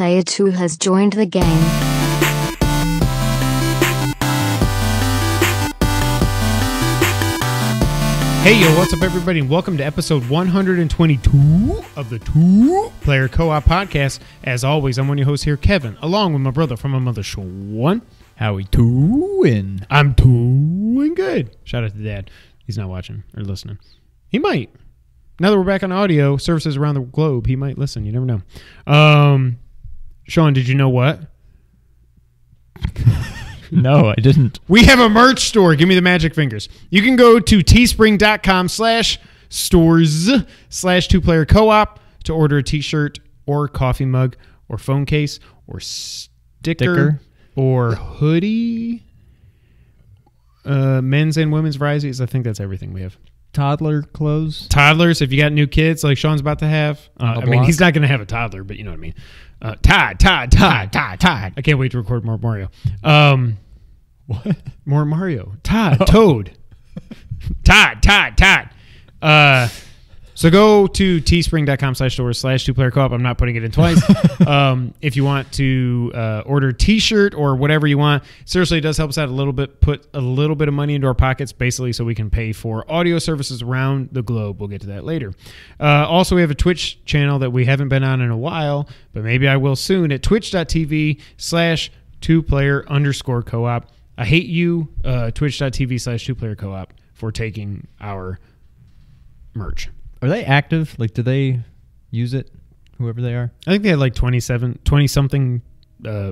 Player 2 has joined the game. Hey, yo, what's up, everybody, and welcome to episode 122 of the Two Player Co-op Podcast. As always, I'm one of your hosts here, Kevin, along with my brother from my mother, Sean. How we doing? I'm doing good. Shout out to Dad. He's not watching or listening. He might. Now that we're back on audio services around the globe, he might listen. You never know. Sean, did you know what? No, I didn't. We have a merch store. Give me the magic fingers. You can go to teespring.com/stores/2player-co-op to order a t-shirt or coffee mug or phone case or sticker. Or hoodie. Men's and women's varieties. I think that's everything we have. Toddler clothes. Toddlers, if you got new kids like Sean's about to have. I mean, he's not going to have a toddler, but you know what I mean. Todd. I can't wait to record more Mario. What? More Mario. Toad. Todd. So go to teespring.com/stores/2player-co-op. I'm not putting it in twice. If you want to order a t-shirt or whatever you want, seriously, it does help us out a little bit. Put a little bit of money into our pockets, basically, so we can pay for audio services around the globe. We'll get to that later. Also, we have a Twitch channel that we haven't been on in a while, but maybe I will soon, at twitch.tv/2player_co-op. I hate you, twitch.tv/2player-co-op, for taking our merch. Are they active? Like, do they use it? Whoever they are? I think they had like 20-something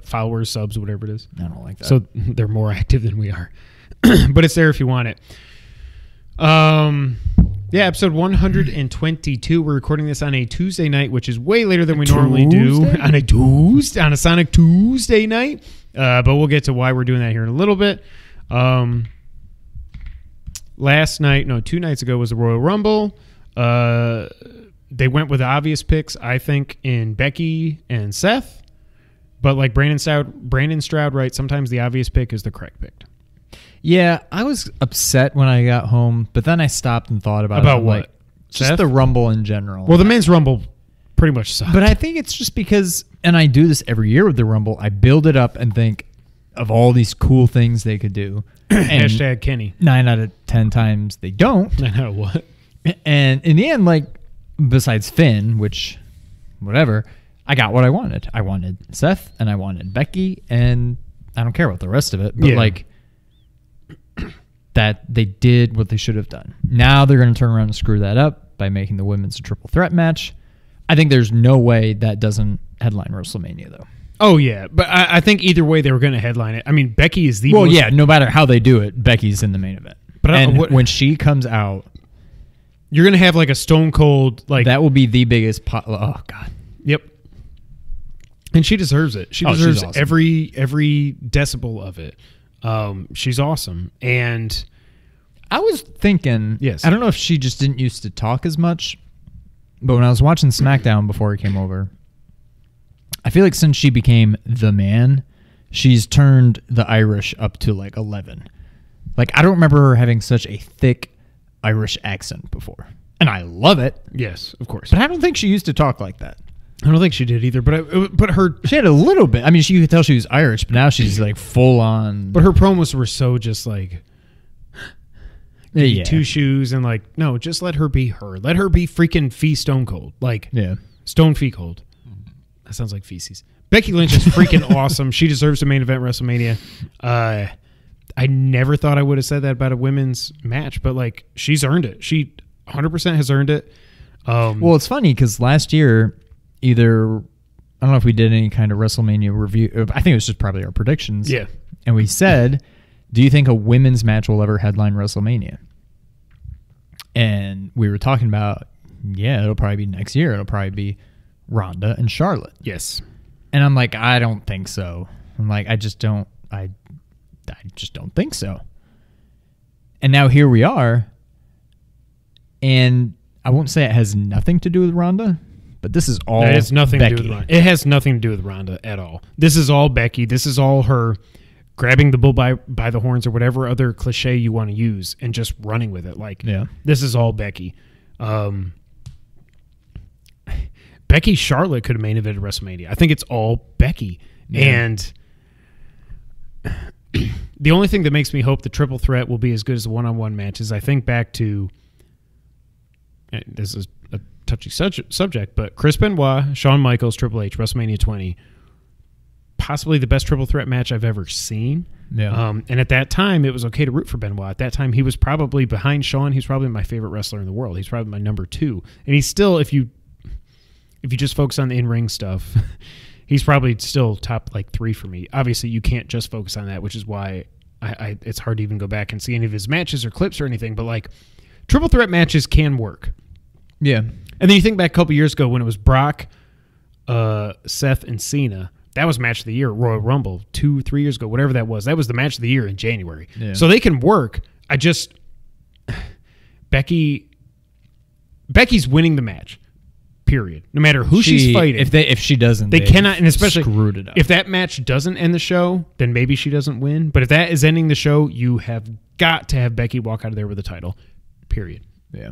followers, subs, whatever it is. I don't like that. So they're more active than we are. But it's there if you want it. Yeah, episode 122. We're recording this on a Tuesday night, which is way later than we normally do. On a Sonic Tuesday night. But we'll get to why we're doing that here in a little bit. 2 nights ago was the Royal Rumble. They went with the obvious picks, I think, in Becky and Seth. But like Brandon Stroud, right? Sometimes the obvious pick is the correct pick. Yeah, I was upset when I got home, but then I stopped and thought about it. About what? Like, just the Rumble in general. Well, the men's Rumble pretty much sucked. But I think it's just because, and I do this every year with the Rumble, I build it up and think of all these cool things they could do. Hashtag Kenny. 9 out of 10 times they don't. I know what. And in the end, like, besides Finn, which, whatever, I got what I wanted. I wanted Seth, and I wanted Becky, and I don't care about the rest of it. But, like, that they did what they should have done. Now they're going to turn around and screw that up by making the women's a triple threat match. I think there's no way that doesn't headline WrestleMania, though. Oh, yeah. But I think either way they were going to headline it. I mean, Becky is the most... yeah, no matter how they do it, Becky's in the main event. But when she comes out... You're going to have like a Stone Cold... like that will be the biggest... oh, God. Yep. And she deserves it. She deserves awesome. every decibel of it. She's awesome. And... I was thinking... Yes. I don't know if she just didn't used to talk as much, but when I was watching SmackDown before he came over, I feel like since she became the man, she's turned the Irish up to like 11. Like, I don't remember her having such a thick Irish accent before. And I love it. Yes, of course. But I don't think she used to talk like that. I don't think she did either. But she had a little bit. I mean, you could tell she was Irish, but now she's like full on. But her promos were so just like... Yeah. Two shoes and like, no, just let her be her. Let her be freaking Stone Cold. Like, yeah. Stone Fee Cold. That sounds like feces. Becky Lynch is freaking awesome. She deserves the main event WrestleMania. I never thought I would have said that about a women's match, but like, she's earned it. She 100% has earned it. Well, it's funny because last year, I don't know if we did any kind of WrestleMania review. I think it was just probably our predictions. Yeah. And we said, do you think a women's match will ever headline WrestleMania? And we were talking about, yeah, it'll probably be next year. It'll probably be Ronda and Charlotte. Yes. And I'm like, I don't think so. I'm like, I just don't think so. And now here we are. And I won't say it has nothing to do with Ronda, but this is all It has nothing Becky. to do with Ronda. It has nothing to do with Ronda at all. This is all Becky. This is all her grabbing the bull by the horns or whatever other cliche you want to use and just running with it. Like, yeah. This is all Becky. Becky Charlotte could have main evented WrestleMania. I think it's all Becky. Yeah. And the only thing that makes me hope the triple threat will be as good as the one-on-one match is I think back to, this is a touchy subject, but Chris Benoit, Shawn Michaels, Triple H, WrestleMania 20, possibly the best triple threat match I've ever seen. Yeah. And at that time, it was okay to root for Benoit. At that time, he was probably behind Shawn. He's probably my favorite wrestler in the world. He's probably my number 2. And he's still, if you just focus on the in-ring stuff, he's probably still top like 3 for me. Obviously, you can't just focus on that, which is why it's hard to even go back and see any of his matches or clips or anything. But like triple threat matches can work. Yeah. And then you think back a couple years ago when it was Brock, Seth, and Cena. That was match of the year, Royal Rumble, 2-3 years ago, whatever that was. That was the match of the year in January. Yeah. So they can work. Becky's winning the match. Period. No matter who she's fighting. If she doesn't, they cannot, and especially screwed it up. If that match doesn't end the show, then maybe she doesn't win. But if that is ending the show, you have got to have Becky walk out of there with the title. Period. Yeah.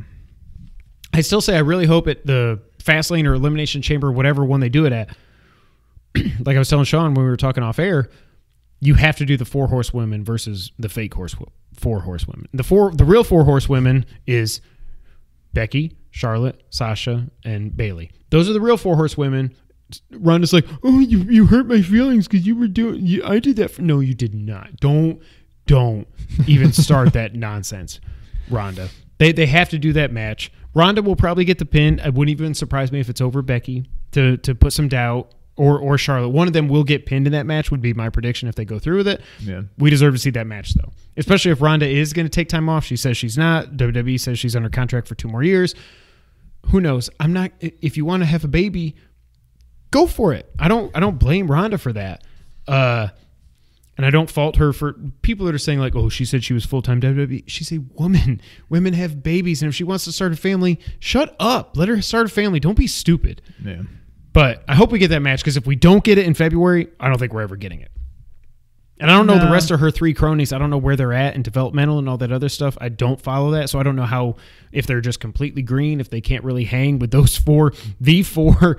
I still say I really hope at the Fastlane or Elimination Chamber, whatever one they do it at, like I was telling Sean when we were talking off air, you have to do the 4 horsewomen versus the fake 4 horsewomen. The real 4 horsewomen is Becky, Charlotte, Sasha, and Bayley. Those are the real 4 horsewomen. Ronda's like, oh, you hurt my feelings because you were doing. I did that. No, you did not. Don't even start that nonsense, Ronda. They have to do that match. Ronda will probably get the pin. It wouldn't even surprise me if it's over Becky to put some doubt. Or Charlotte. One of them will get pinned in that match would be my prediction if they go through with it. Yeah. We deserve to see that match, though. Especially if Ronda is going to take time off. She says she's not. WWE says she's under contract for 2 more years. Who knows? I'm not. If you want to have a baby, go for it. I don't blame Ronda for that. And I don't fault her for people that are saying like, oh, she said she was full-time WWE. She's a woman. Women have babies. And if she wants to start a family, shut up. Let her start a family. Don't be stupid. Yeah. But I hope we get that match because if we don't get it in February, I don't think we're ever getting it. And I don't know the rest of her 3 cronies. I don't know where they're at in developmental and all that other stuff. I don't follow that, so I don't know how if they're just completely green, if they can't really hang with those 4, the 4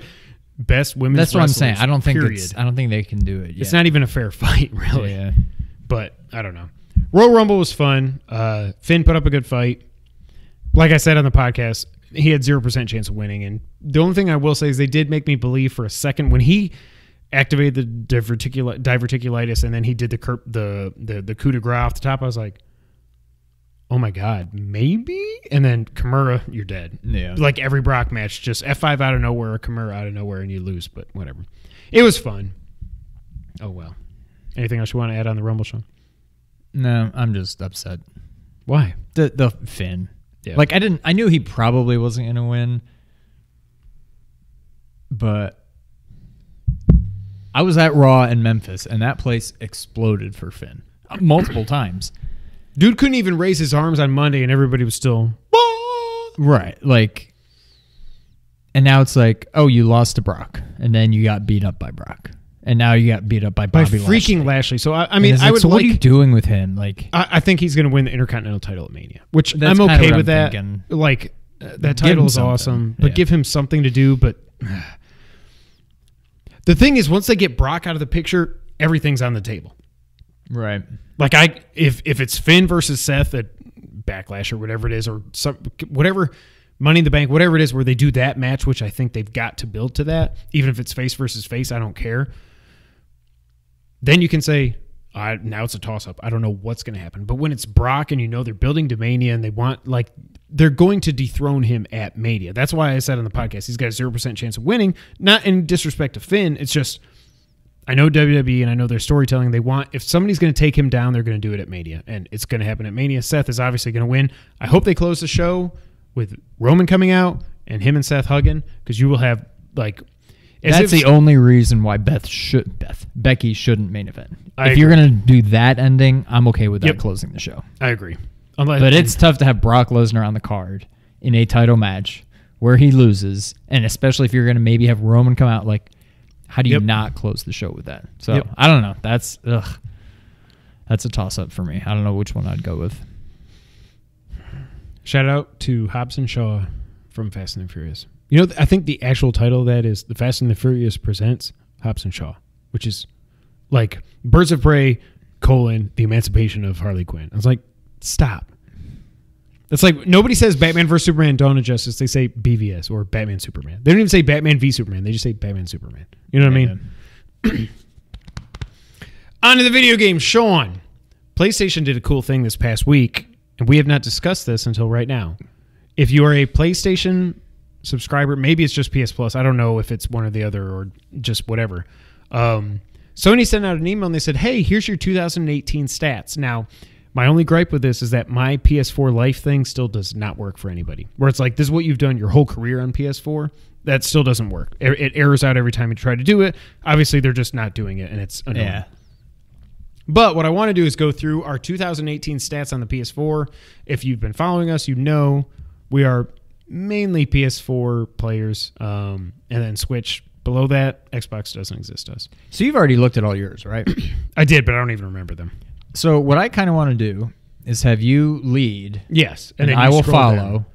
best women's. That's what I'm saying. I don't think they can do it yet. It's not even a fair fight, really. Yeah. But I don't know. Royal Rumble was fun. Finn put up a good fight. Like I said on the podcast, he had 0% chance of winning. And the only thing I will say is they did make me believe for a second when he activated the diverticulitis and then he did the coup de grace off the top. I was like, oh my God, maybe? And then Kimura, you're dead. Yeah. Like every Brock match, just F5 out of nowhere, or Kimura out of nowhere, and you lose. But whatever. It was fun. Oh, well. Anything else you want to add on the Rumble, Sean? No, I'm just upset. Why? The Finn. Yeah. Like I knew he probably wasn't going to win, but I was at Raw in Memphis and that place exploded for Finn multiple times. Dude couldn't even raise his arms on Monday and everybody was still right. Like, and now it's like, oh, you lost to Brock and then you got beat up by Brock. And now you got beat up by Bobby freaking Lashley. So I mean, I would. So what are you doing with him? Like, I think he's going to win the Intercontinental title at Mania, which I'm okay with that. Thinking. Like that title is awesome, but give him something to do. But the thing is, once they get Brock out of the picture, everything's on the table. Right. Like if it's Finn versus Seth at Backlash or whatever it is, or whatever Money in the Bank, whatever it is, where they do that match, which I think they've got to build to that, even if it's face versus face, I don't care. Then you can say, now it's a toss-up. I don't know what's going to happen. But when it's Brock and you know they're building to Mania and they're going to dethrone him at Mania. That's why I said on the podcast, he's got a 0% chance of winning. Not in disrespect to Finn. It's just, I know WWE and I know their storytelling. If somebody's going to take him down, they're going to do it at Mania. And it's going to happen at Mania. Seth is obviously going to win. I hope they close the show with Roman coming out and him and Seth hugging, because you will have that's the only reason why Becky shouldn't main event. If you're going to do that ending, I'm okay with that closing the show. I agree. But it's tough to have Brock Lesnar on the card in a title match where he loses, and especially if you're going to maybe have Roman come out, like, how do you not close the show with that? So, I don't know. That's a toss-up for me. I don't know which one I'd go with. Shout out to Hobbs and Shaw from Fast and the Furious. You know, I think the actual title of that is The Fast and the Furious Presents Hobbs and Shaw, which is like Birds of Prey, The Emancipation of Harley Quinn. I was like, stop. It's like nobody says Batman vs. Superman Dawn of Justice. They say BVS or Batman Superman. They don't even say Batman v Superman. They just say Batman Superman. You know what I mean? On to the video game. Sean. PlayStation did a cool thing this past week, and we have not discussed this until right now. If you are a PlayStation subscriber, maybe it's just PS Plus. I don't know if it's one or the other or just whatever. Sony sent out an email and they said, hey, here's your 2018 stats. Now, my only gripe with this is that my PS4 Life thing still does not work for anybody. Where it's like, this is what you've done your whole career on PS4. That still doesn't work. It errors out every time you try to do it. Obviously, they're just not doing it, and it's annoying. Yeah. But what I want to do is go through our 2018 stats on the PS4. If you've been following us, you know we are mainly PS4 players, and then Switch. Below that, Xbox doesn't exist to us. So you've already looked at all yours, right? I did, but I don't even remember them. So what I kind of want to do is have you lead. Yes. And I will follow.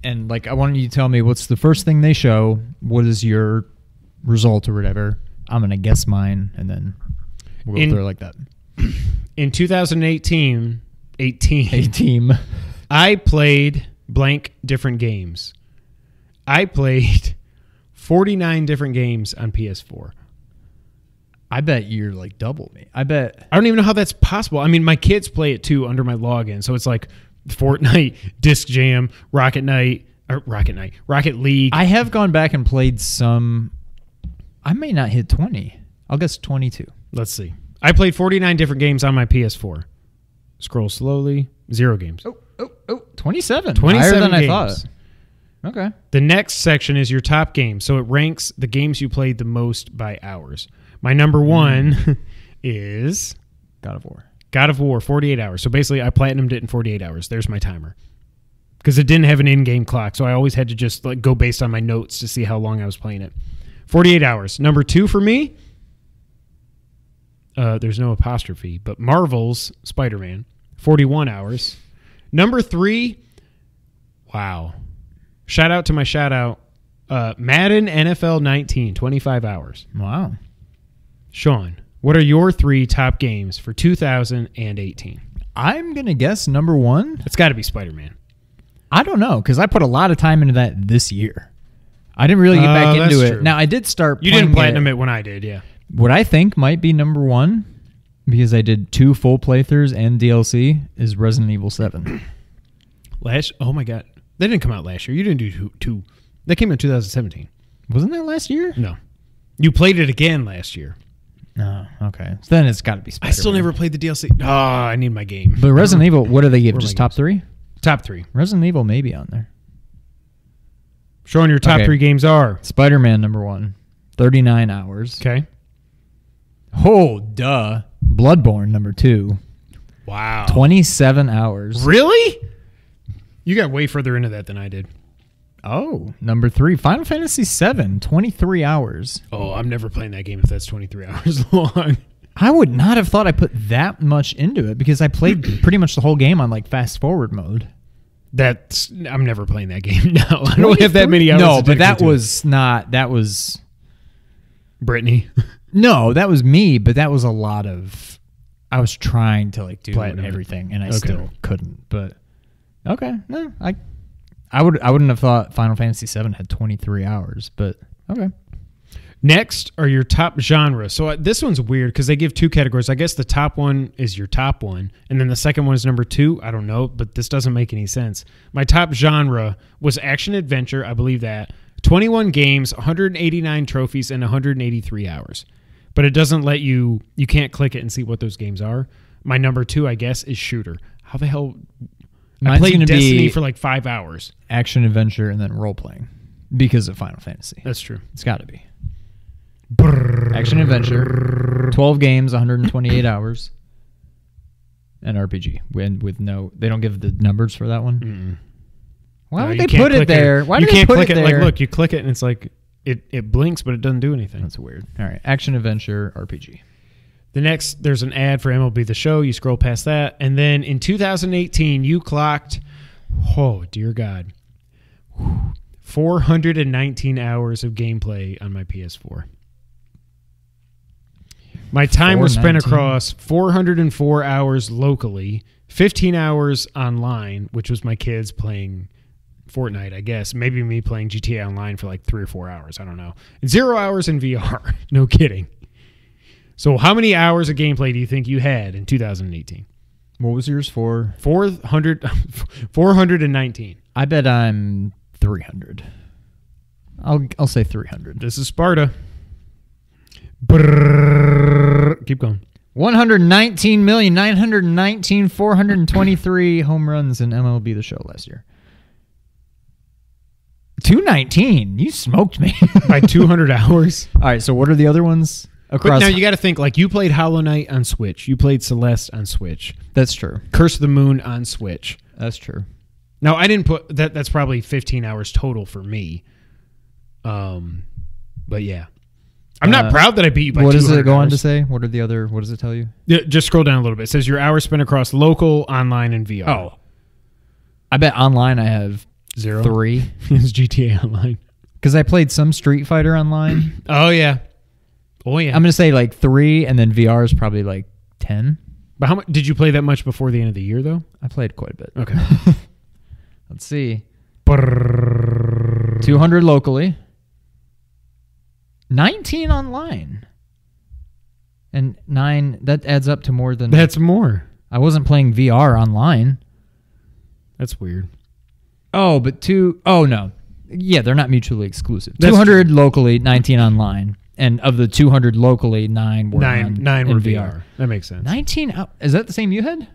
And like, I want you to tell me what's the first thing they show. What is your result or whatever? I'm going to guess mine, and then we'll go through it like that. In 2018, I played blank different games. I played 49 different games on PS4. I bet you're like double me. I don't even know how that's possible. I mean, my kids play it too under my login. So it's like Fortnite, Disc Jam, Rocket League. I have gone back and played some. I may not hit 20. I'll guess 22. Let's see. I played 49 different games on my PS4. Scroll slowly. 0 games. 27. 27 Higher than games. I thought. Okay. The next section is your top games. So it ranks the games you played the most by hours. My number one is God of War. God of War, 48 hours. So basically, I platinumed it in 48 hours. There's my timer. Because it didn't have an in-game clock, so I always had to just like go based on my notes to see how long I was playing it. 48 hours. Number 2 for me, there's no apostrophe, but Marvel's Spider-Man, 41 hours. Number 3, wow. Shout out to my shout out, Madden NFL 19, 25 hours. Wow. Sean, what are your 3 top games for 2018? I'm going to guess number 1. It's got to be Spider-Man. I don't know, because I put a lot of time into that this year. I didn't really get back into it. True. Now, I did start You didn't platinum it when I did, yeah. What I think might be number 1, because I did 2 full playthroughs and DLC, is Resident Evil 7. Oh my God. That didn't come out last year. You didn't do 2. That came in 2017. Wasn't that last year? No. You played it again last year. No, okay. So then it's got to be Spider-Man. I still never played the DLC. Oh, I need my game. But Resident Evil, what do they give? Just top 3? Top 3. Resident Evil may be on there. Showing your top 3 games are Spider-Man number 1, 39 hours. Okay. Oh, duh. Bloodborne number 2. Wow. 27 hours. Really? You got way further into that than I did. Oh, number 3, Final Fantasy VII, 23 hours. Oh, I'm never playing that game if that's 23 hours long. I would not have thought I put that much into it because I played pretty much the whole game on like fast forward mode. I'm never playing that game now. I don't have that many hours. No, but that was Brittany. No, that was me, but that was a lot of, I was trying to like do Platinum everything and I still couldn't, but okay. No, I wouldn't have thought Final Fantasy VII had 23 hours, but okay. Next are your top genres. So this one's weird because they give 2 categories. I guess the top one is your top one, and then the second one is number 2. I don't know, but this doesn't make any sense. My top genre was action-adventure. I believe that. 21 games, 189 trophies, and 183 hours. But it doesn't let you can't click it and see what those games are. My number 2, I guess, is shooter. How the hell? I played Destiny for like 5 hours. Action-adventure and then role-playing because of Final Fantasy. That's true. It's got to be. Action adventure, 12 games, 128 hours, and RPG. With no, they don't give the numbers for that one. Mm-mm. Why would they put it there? Why do they put it there? Like, look, you click it and it's like it blinks, but it doesn't do anything. That's weird. All right, action adventure RPG. The next, there's an ad for MLB The Show. You scroll past that, and then in 2018, you clocked. Oh dear God, 419 hours of gameplay on my PS4. My time was spent 419? across 404 hours locally, 15 hours online, which was my kids playing Fortnite, I guess. Maybe me playing GTA Online for like 3 or 4 hours. I don't know. And 0 hours in VR. No kidding. So how many hours of gameplay do you think you had in 2018? What was yours for? 419. I bet I'm 300. I'll say 300. This is Sparta. Brrr. Keep going. 119,919,423 home runs in MLB The Show last year. 219. You smoked me. By 200 hours. All right, so what are the other ones? But now you got to think, like, you played Hollow Knight on Switch. You played Celeste on Switch. That's true. Curse of the Moon on Switch. That's true. Now, I didn't put that. That's probably 15 hours total for me. But yeah. I'm not proud that I beat you by 200 What does it go on hours. to say? What are the other? What does it tell you? Yeah, just scroll down a little bit. It says your hours spent across local, online, and VR. Oh, I bet online I have 0. 3 It's GTA Online. because I played some Street Fighter online. Oh, yeah. Oh, yeah. I'm gonna say like 3, and then VR is probably like 10. But how much did you play that much before the end of the year, though? I played quite a bit. Okay. Let's see. 200 locally. 19 online. And 9, that adds up to more than... That's more. I wasn't playing VR online. That's weird. Oh, but oh, no. Yeah, they're not mutually exclusive. That's 200 locally, 19 online. And of the 200 locally, 9 were Nine in were VR. VR. That makes sense. 19 out. Is that the same you had?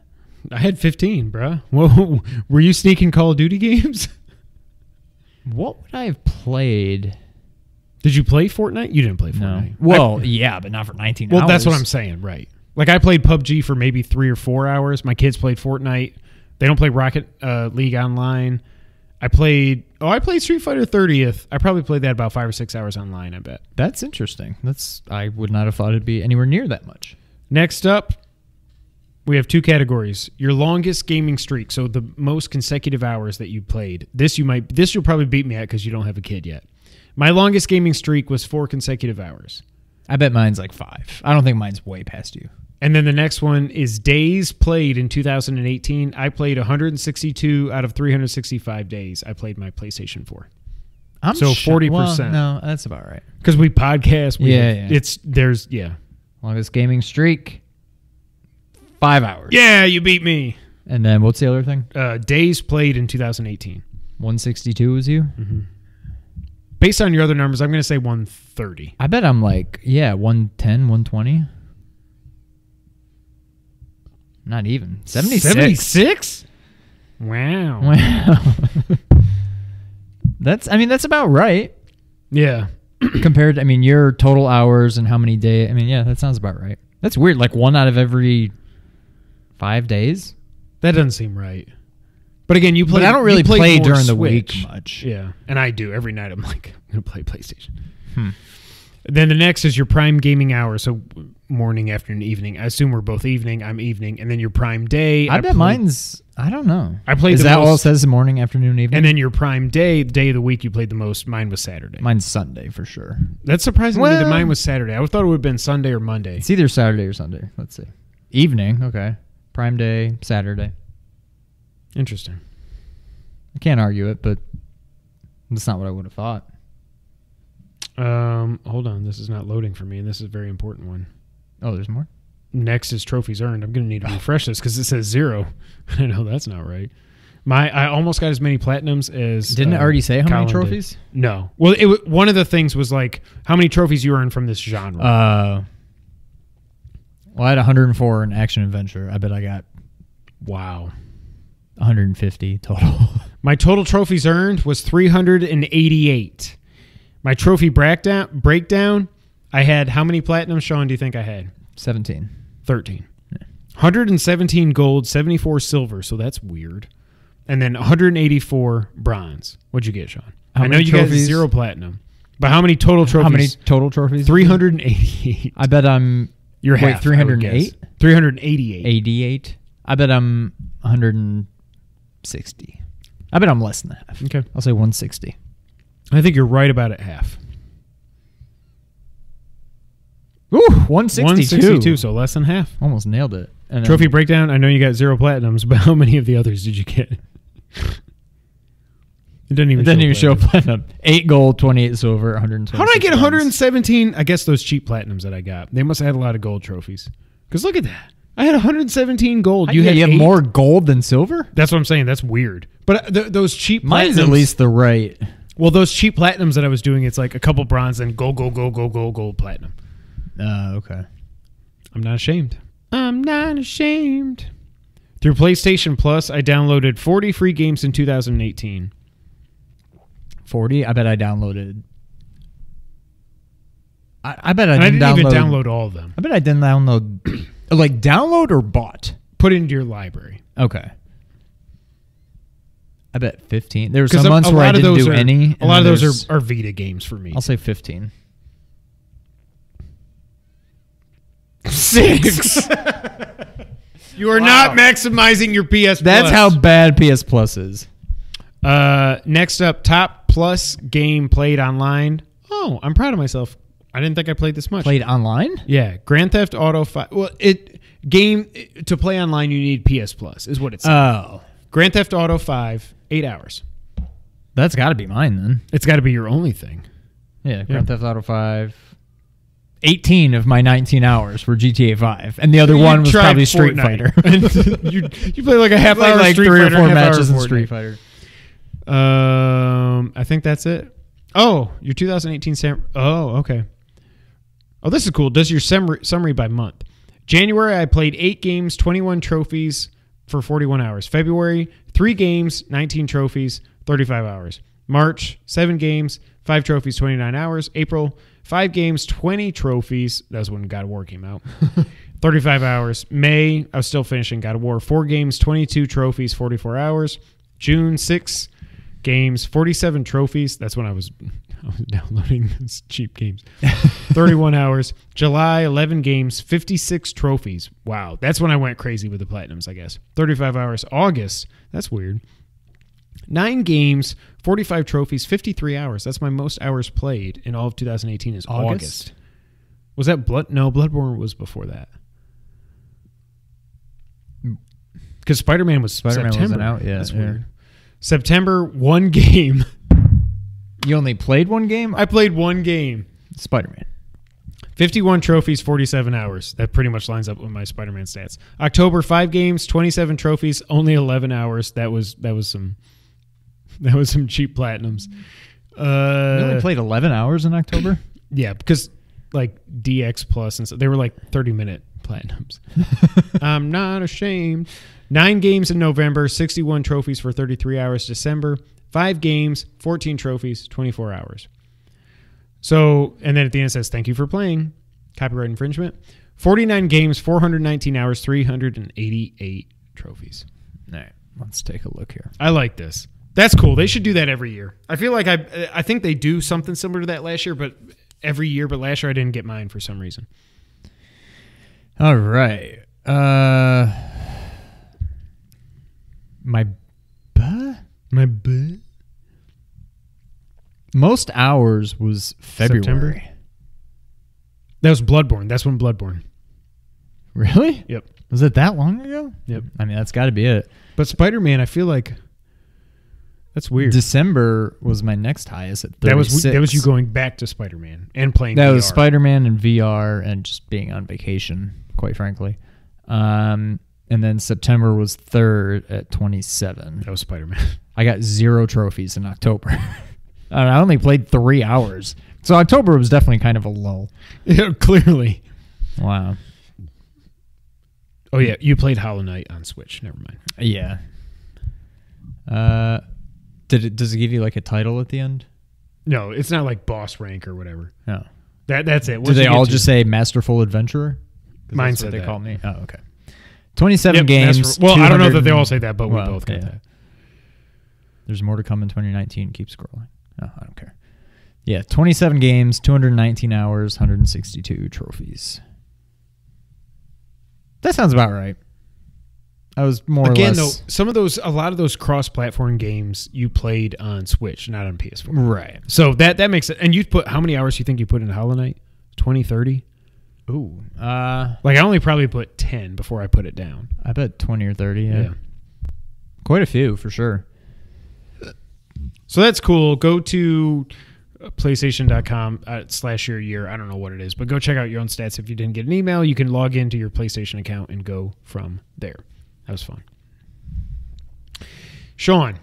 I had 15, bruh. Whoa, were you sneaking Call of Duty games? What would I have played? Did you play Fortnite? You didn't play Fortnite. Well, yeah, but not for 19 hours. Well, that's what I'm saying, right. Like, I played PUBG for maybe 3 or 4 hours. My kids played Fortnite. They don't play Rocket League Online. I played Street Fighter 30th. I probably played that about 5 or 6 hours online, I bet. That's interesting. I would not have thought it'd be anywhere near that much. Next up, we have 2 categories. Your longest gaming streak, so the most consecutive hours that you played. This you'll probably beat me at because you don't have a kid yet. My longest gaming streak was 4 consecutive hours. I bet mine's like 5. I don't think mine's way past you. And then the next one is days played in 2018. I played 162 out of 365 days. I played my PlayStation 4. So 40%. Well, no, that's about right. Because we podcast. Yeah. Longest gaming streak, 5 hours. Yeah, you beat me. And then what's the other thing? Days played in 2018. 162 was you? Mm-hmm. Based on your other numbers, I'm going to say 130. I bet I'm like, 110, 120. Not even. 76. 76? Wow. Wow. That's about right. Yeah. Compared to, your total hours and how many days. That sounds about right. That's weird. Like 1 out of every 5 days? That doesn't seem right. But again, you play. But I don't really play more during the Switch. week much. Yeah. And I do. Every night I'm like, I'm going to play PlayStation. Then the next is your prime gaming hour. So morning, afternoon, evening. I assume we're both evening. I'm evening. And then your prime day. I bet mine's, I don't know. I played Is the that most, all it says? Morning, afternoon, evening? And then your prime day, the day of the week you played the most. Mine was Saturday. Mine's Sunday for sure. That's surprising to me that Well- mine was Saturday. I thought it would have been Sunday or Monday. It's either Saturday or Sunday. Let's see. Evening, okay. Prime day, Saturday. Interesting. I can't argue it, but that's not what I would have thought. Hold on. This is not loading for me, and this is a very important one. Oh, there's more? Next is trophies earned. I'm going to need to refresh this because it says 0. I know that's not right. I almost got as many platinums as... Didn't it already say how many Colin trophies? did. No. Well, one of the things was like, how many trophies you earned from this genre. Well, I had 104 in action adventure. I bet I got Wow. 150 total. My total trophies earned was 388. My trophy breakdown, I had how many platinums, Sean, do you think I had? 17. 13. 117 gold, 74 silver, so that's weird. And then 184 bronze. What'd you get, Sean? How I know many you got trophies? 0 platinum. But how many total trophies? How many total trophies? 388. I bet I'm... You're wait, half, 308? 388. 88. I bet I'm 160. I bet I'm less than half. Okay. I'll say 160. I think you're right about at half. Ooh, 162. 162, so less than half. Almost nailed it. And Trophy breakdown. I know you got 0 platinums, but how many of the others did you get? It didn't even show platinum. 8 gold, 28 silver, 120. How did I get 117? I guess those cheap platinums that I got. They must have had a lot of gold trophies. Because look at that. I had 117 gold. You have more gold than silver? That's what I'm saying. That's weird. But those cheap platinums. Mine's at least the right. Well, those cheap platinums that I was doing, it's like a couple bronze and gold, platinum. Okay. I'm not ashamed. I'm not ashamed. Through PlayStation Plus, I downloaded 40 free games in 2018. 40? I bet I downloaded. I bet I didn't even download all of them. I bet I didn't download. Like download or bought? Put it into your library. Okay. I bet 15. There were some months where I didn't do any. A lot of those are Vita games for me. I'll say 15. 6. You are not maximizing your PS Plus. That's how bad PS Plus is. Next up, top plus game played online. Oh, I'm proud of myself. I didn't think I played this much. Played online? Yeah, Grand Theft Auto 5. Well, to play online, you need PS Plus, is what it says. Oh. Grand Theft Auto 5, 8 hours. That's got to be mine then. It's got to be your only thing. Yeah, Grand Theft Auto 5. 18 of my 19 hours were GTA 5, and the other one was probably Street Fighter. you play like a half hour like Street 3 Fighter, or 4 matches in Street Fighter. I think that's it. Oh, your 2018 Oh, okay. Oh, this is cool. Does your summary by month. January, I played 8 games, 21 trophies for 41 hours. February, 3 games, 19 trophies, 35 hours. March, 7 games, 5 trophies, 29 hours. April, 5 games, 20 trophies. That's when God of War came out. 35 hours. May, I was still finishing God of War. 4 games, 22 trophies, 44 hours. June, 6 games, 47 trophies. That's when I was downloading these cheap games. 31 hours. July, 11 games, 56 trophies. Wow. That's when I went crazy with the platinums, I guess. 35 hours. August. That's weird. 9 games, 45 trophies, 53 hours. That's my most hours played in all of 2018 is August. Was that No, Bloodborne was before that. Because Spider-Man was September. Wasn't out yet. That's weird. September, 1 game. You only played 1 game? I played 1 game. Spider-Man. 51 trophies, 47 hours. That pretty much lines up with my Spider-Man stats. October, 5 games, 27 trophies, only 11 hours. That was some cheap platinums. You only played 11 hours in October? Yeah, because like DX Plus and so they were like 30-minute platinums. I'm not ashamed. 9 games in November, 61 trophies for 33 hours. December, 5 games, 14 trophies, 24 hours. So, and then at the end it says, thank you for playing. Copyright infringement. 49 games, 419 hours, 388 trophies. All right, let's take a look here. I like this. That's cool. They should do that every year. I feel like I think they do something similar to that last year, but every year. But last year I didn't get mine for some reason. All right. My most hours was February. September? That was Bloodborne. That's when Bloodborne. Really? Yep. Was it that long ago? Yep. I mean, that's got to be it. But Spider-Man, I feel like that's weird. December was my next highest at 36. That was you going back to Spider-Man and playing That VR. was Spider-Man and VR and just being on vacation, quite frankly. And then September was 3rd at 27. That was Spider-Man. I got 0 trophies in October. I only played 3 hours. So October was definitely kind of a lull. Yeah, clearly. Wow. Oh, yeah. You played Hollow Knight on Switch. Never mind. Yeah. Does it give you like a title at the end? No, it's not like boss rank or whatever. No. That's it. Do they all just say Masterful Adventurer? Mine that's said what they that. call me. Oh, okay. 27 games. Well, I don't know that they all say that, but we both got that. There's more to come in 2019. Keep scrolling. No, I don't care. Yeah, 27 games, 219 hours, 162 trophies. That sounds about right. I was more or Again, less... though, a lot of those cross-platform games you played on Switch, not on PS4. Right. So that makes it. And you put how many hours do you think you put into Hollow Knight? 20, 30? Ooh. Like I only probably put 10 before I put it down. I bet 20 or 30, yeah. Quite a few, for sure. So that's cool. Go to PlayStation.com /your year. I don't know what it is, but go check out your own stats. If you didn't get an email, you can log into your PlayStation account and go from there. That was fun. Sean,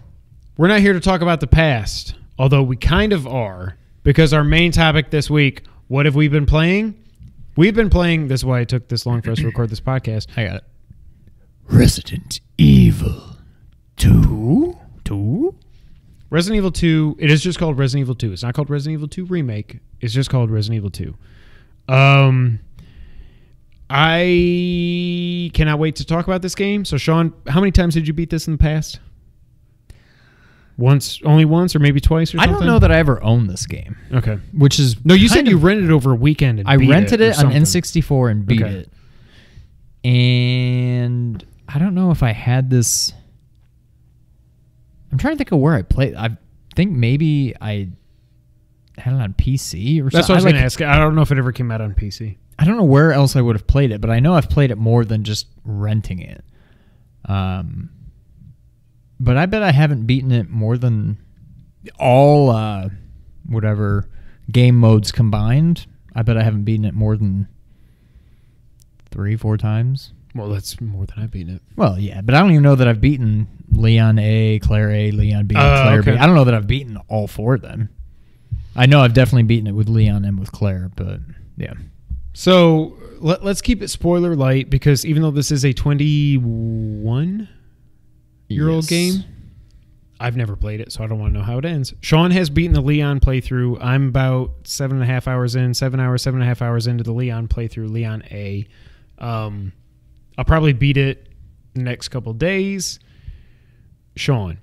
we're not here to talk about the past, although we kind of are, because our main topic this week, what have we been playing? We've been playing, this is why it took this long for us to record this podcast. I got it. Resident Evil 2? Resident Evil 2, it is just called Resident Evil 2. It's not called Resident Evil 2 Remake. It's just called Resident Evil 2. I cannot wait to talk about this game. So, Sean, how many times did you beat this in the past? Only once, or maybe twice, or something? I don't know that I ever owned this game. Okay. Which is... No, you said you rented it over a weekend and I beat rented it or on something. N64 and beat it. And I don't know if I had this... I'm trying to think of where I played. I think maybe I had it on PC or something. That's what I was going to ask. I don't know if it ever came out on PC. I don't know where else I would have played it, but I know I've played it more than just renting it. But I bet I haven't beaten it more than all whatever game modes combined. I bet I haven't beaten it more than 3-4 times. Well, that's more than I've beaten it. Well, yeah, but I don't even know that I've beaten Leon A, Claire A, Leon B, Claire B. I don't know that I've beaten all 4 of them. I know I've definitely beaten it with Leon and with Claire, but yeah. So let's keep it spoiler light, because even though this is a 21-year-old game, I've never played it, so I don't want to know how it ends. Sean has beaten the Leon playthrough. I'm about 7.5 hours in, 7.5 hours into the Leon playthrough, Leon A. I'll probably beat it the next couple days. Sean,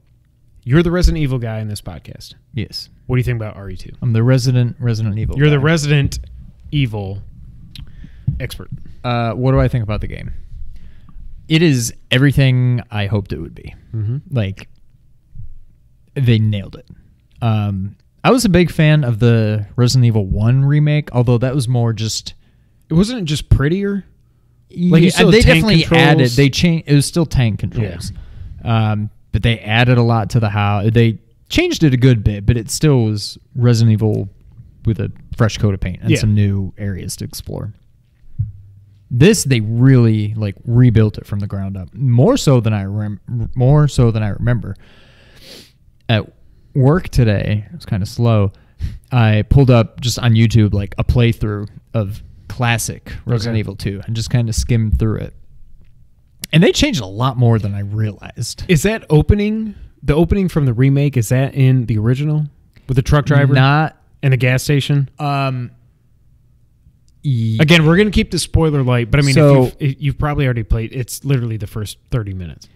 you're the Resident Evil guy in this podcast. Yes. What do you think about RE2? I'm the Resident Evil You're guy. the Resident Evil expert. What do I think about the game? It is everything I hoped it would be. Mm-hmm. Like, they nailed it. I was a big fan of the Resident Evil 1 remake, although that was more just... It wasn't just prettier? Like, you still they had tank definitely controls? added... They changed. It was still tank controls. Yeah. But they added a lot to the house. They changed it a good bit, but it still was Resident Evil with a fresh coat of paint and some new areas to explore. This, they really like rebuilt it from the ground up, more so than I remember. At work today, it was kind of slow. I pulled up just on YouTube like a playthrough of classic Resident Evil 2 and just kind of skimmed through it. And they changed a lot more than I realized. Is that the opening from the remake, is that in the original with the truck driver? Not and the gas station? Again, we're going to keep the spoiler light, but I mean, so, if you've probably already played, it's literally the first 30 minutes.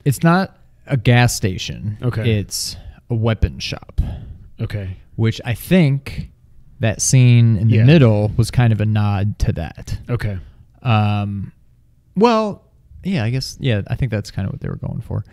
It's not a gas station. Okay. It's a weapon shop. Okay. Which I think that scene in the middle was kind of a nod to that. Okay. Well, yeah, I guess, I think that's kind of what they were going for.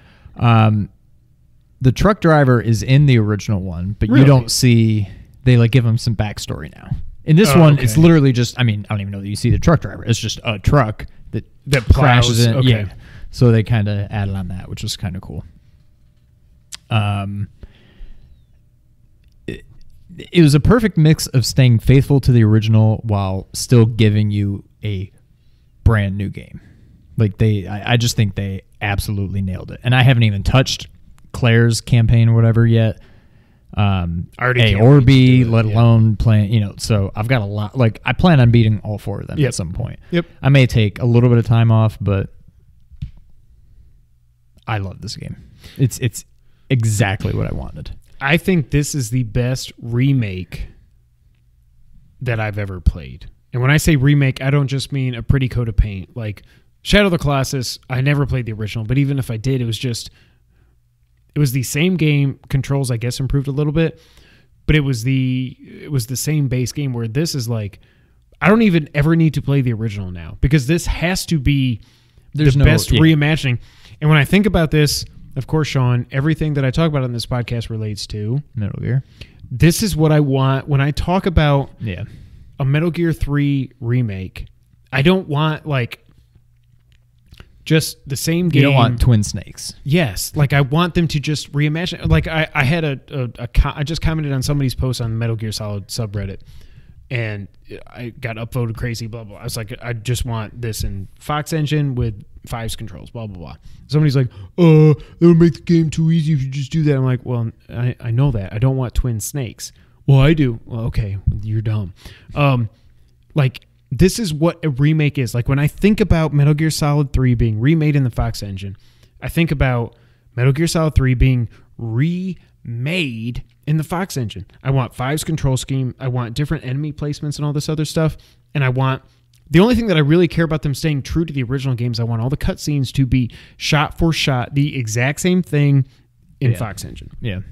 The truck driver is in the original one, but you don't see, they like give him some backstory now. In this one, it's literally just, I mean, I don't even know that you see the truck driver. It's just a truck that crashes in. Okay. Yeah. So they kind of added on that, which was kind of cool. It was a perfect mix of staying faithful to the original while still giving you a brand new game. Like I just think they absolutely nailed it. And I haven't even touched Claire's campaign or whatever yet. A or B, let alone playing, so I've got a lot. Like, I plan on beating all 4 of them at some point. Yep. I may take a little bit of time off, but I love this game. It's exactly what I wanted. I think this is the best remake that I've ever played. And when I say remake, I don't just mean a pretty coat of paint. Like, Shadow of the Colossus, I never played the original, but even if I did, it was the same game. Controls, I guess, improved a little bit, but it was the same base game, where this is like, I don't even ever need to play the original now, because this has to be the best reimagining. And when I think about this, of course, Sean, everything that I talk about on this podcast relates to Metal Gear. This is what I want when I talk about Yeah. a Metal Gear 3 remake. I don't want like just the same game. You don't want Twin Snakes. Yes, like I want them to just reimagine. Like I had I just commented on somebody's post on the Metal Gear Solid subreddit, and I got upvoted crazy. Blah blah. I was like, I just want this in Fox Engine with 5's controls. Blah blah blah. Somebody's like, that would make the game too easy if you just do that. I'm like, well, I know that. I don't want Twin Snakes. Well, I do. Well, okay, you're dumb. Like. This is what a remake is. Like when I think about Metal Gear Solid 3 being remade in the Fox engine, I think about Metal Gear Solid 3 being remade in the Fox engine. I want 5's control scheme. I want different enemy placements and all this other stuff. And I want the only thing that I really care about them staying true to the original games. I want all the cutscenes to be shot for shot, the exact same thing in Fox engine. Yeah.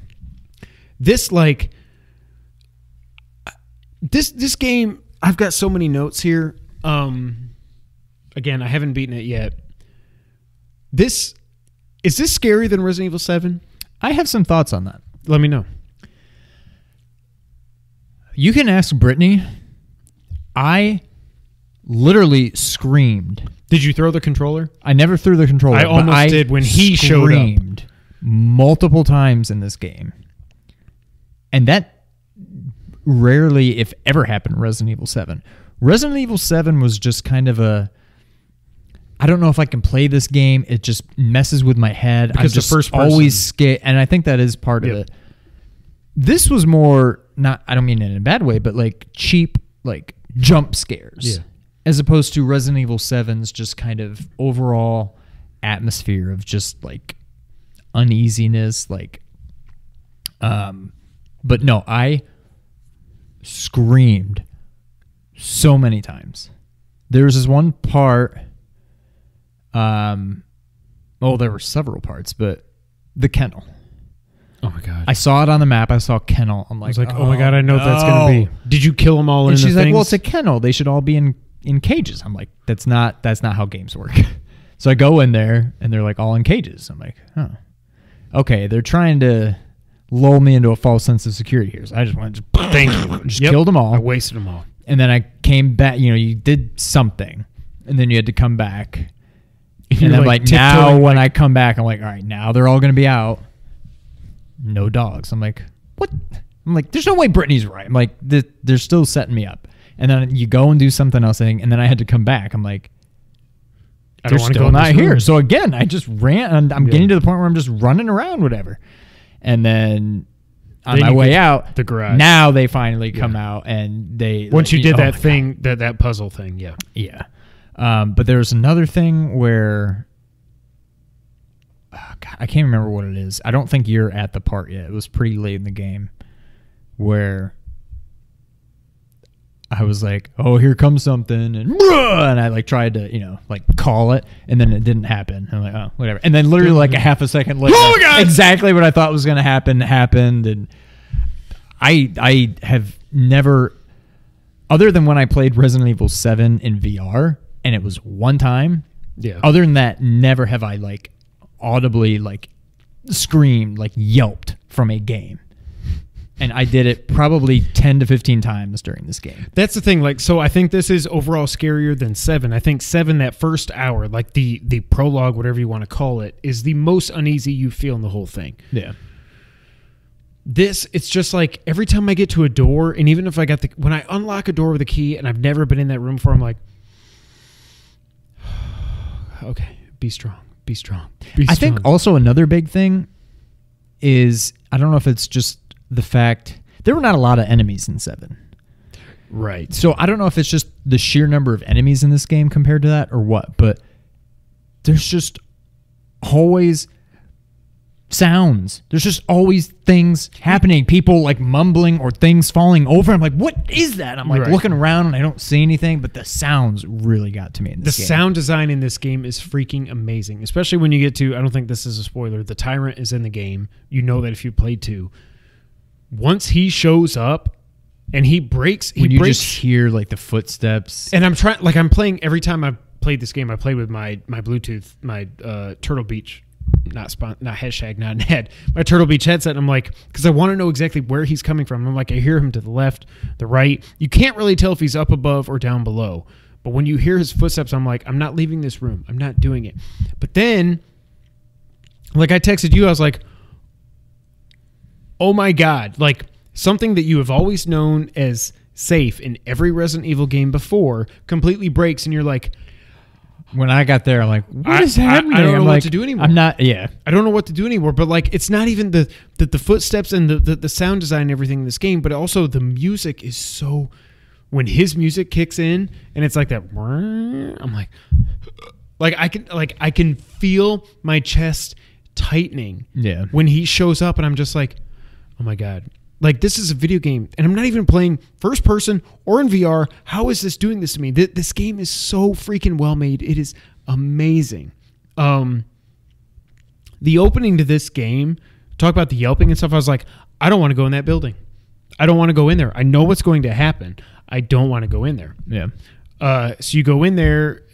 This this game. I've got so many notes here. Again, I haven't beaten it yet. Is this scarier than Resident Evil 7? I have some thoughts on that. Let me know. You can ask Brittany. I literally screamed. Did you throw the controller? I never threw the controller. I almost did when he showed up. Screamed multiple times in this game. And that rarely, if ever, happened in Resident Evil 7. Resident Evil 7 was just kind of I don't know if I can play this game. It just messes with my head. Because I'm just the first person. always scared, and I think that is part of it. This was more, not, I don't mean in a bad way, but like cheap, like jump scares. Yeah. As opposed to Resident Evil 7's just kind of overall atmosphere of just like uneasiness. Like, but no, I screamed so many times. There was this one part, there were several parts, but the kennel. Oh my god! I saw it on the map. I saw kennel. I'm like, I was like, oh my god, I know what that's gonna be. Did you kill them all in and the she's like, things? well, it's a kennel. They should all be in cages. I'm like, that's not how games work. So I go in there and they're like all in cages. I'm like, oh, okay. They're trying to lull me into a false sense of security here. So I just went, just killed them all. I wasted them all. And then I came back. You did something, and then you had to come back. And then like now when I come back, I'm like, all right, now they're all going to be out. No dogs. I'm like, what? I'm like, there's no way Brittany's right. I'm like, they're still setting me up. And then you go and do something else, and then I had to come back. I'm like, they're still not here. So again, I just ran, and I'm getting to the point where I'm just running around, whatever. And then on my way out, the garage. Now they finally come out, and they once you did that thing, that puzzle thing, yeah. But there was another thing where, God, I can't remember what it is. I don't think you're at the part yet. It was pretty late in the game where I was like, oh, here comes something, and I like tried to, like call it, and then it didn't happen. I'm like, oh, whatever. And then literally like a half a second later, oh my God! Exactly what I thought was going to happen happened. And I have never, other than when I played Resident Evil 7 in VR, and it was one time. Yeah. Other than that, never have I like audibly like screamed, like yelped from a game. And I did it probably 10 to 15 times during this game. That's the thing. Like, so I think this is overall scarier than 7. I think 7, that first hour, like the prologue, whatever you want to call it, is the most uneasy you feel in the whole thing. Yeah. This, it's just like every time I get to a door, and even if when I unlock a door with a key and I've never been in that room before, I'm like, okay, be strong, be strong, be strong. I think also another big thing is, I don't know if it's just the fact there were not a lot of enemies in 7. Right. So I don't know if it's just the sheer number of enemies in this game compared to that or what, but there's just always sounds. There's just always things happening. People like mumbling or things falling over. I'm like, what is that? I'm like looking around and I don't see anything, but the sounds really got to me in this game. The sound design in this game is freaking amazing, especially when you get to, I don't think this is a spoiler, the Tyrant is in the game. You know that if you played 2. Once he shows up and he breaks, just hear like the footsteps. And I'm playing every time I played this game, I played with my Bluetooth, my Turtle Beach, not hashtag, not an ad, my Turtle Beach headset. And I'm like, because I want to know exactly where he's coming from. I'm like, I hear him to the left, the right. You can't really tell if he's up above or down below. But when you hear his footsteps, I'm like, I'm not leaving this room. I'm not doing it. But then, like I texted you, I was like, oh my God, like something that you have always known as safe in every Resident Evil game before completely breaks, and you're like, when I got there, I'm like, what is happening? I don't know what what to do anymore. I don't know what to do anymore. But like, it's not even the footsteps and the sound design and everything in this game, but also the music is so. When his music kicks in and it's like that, I'm like I can feel my chest tightening. Yeah. When he shows up, and I'm just like, oh my God. Like, this is a video game, and I'm not even playing first person or in VR. How is this doing this to me? This game is so freaking well made. It is amazing. The opening to this game, talk about the yelping and stuff. I was like, I don't want to go in that building. I don't want to go in there. I know what's going to happen. I don't want to go in there. Yeah. So you go in there.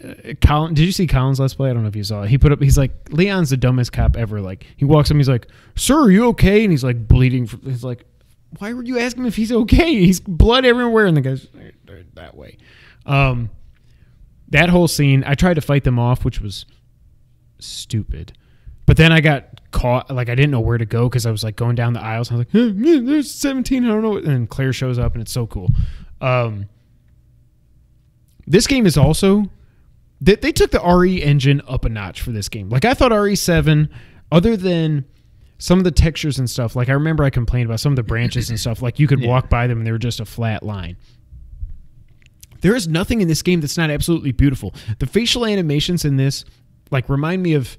Colin, did you see Colin's Let's Play? I don't know if you saw it. He's like, Leon's the dumbest cop ever. Like, he walks up, he's like, sir, are you okay? And he's like bleeding. He's like, why were you asking him if he's okay? He's blood everywhere. And the guy's that way. That whole scene, I tried to fight them off, which was stupid. But then I got caught. Like, I didn't know where to go because I was like going down the aisles. And I was like, there's 17. I don't know. And then Claire shows up, and it's so cool. This game is also. They took the RE engine up a notch for this game. Like, I thought RE7, other than some of the textures and stuff, like I remember I complained about some of the branches and stuff, like you could walk by them and they were just a flat line. There is nothing in this game that's not absolutely beautiful. The facial animations in this, like, remind me of,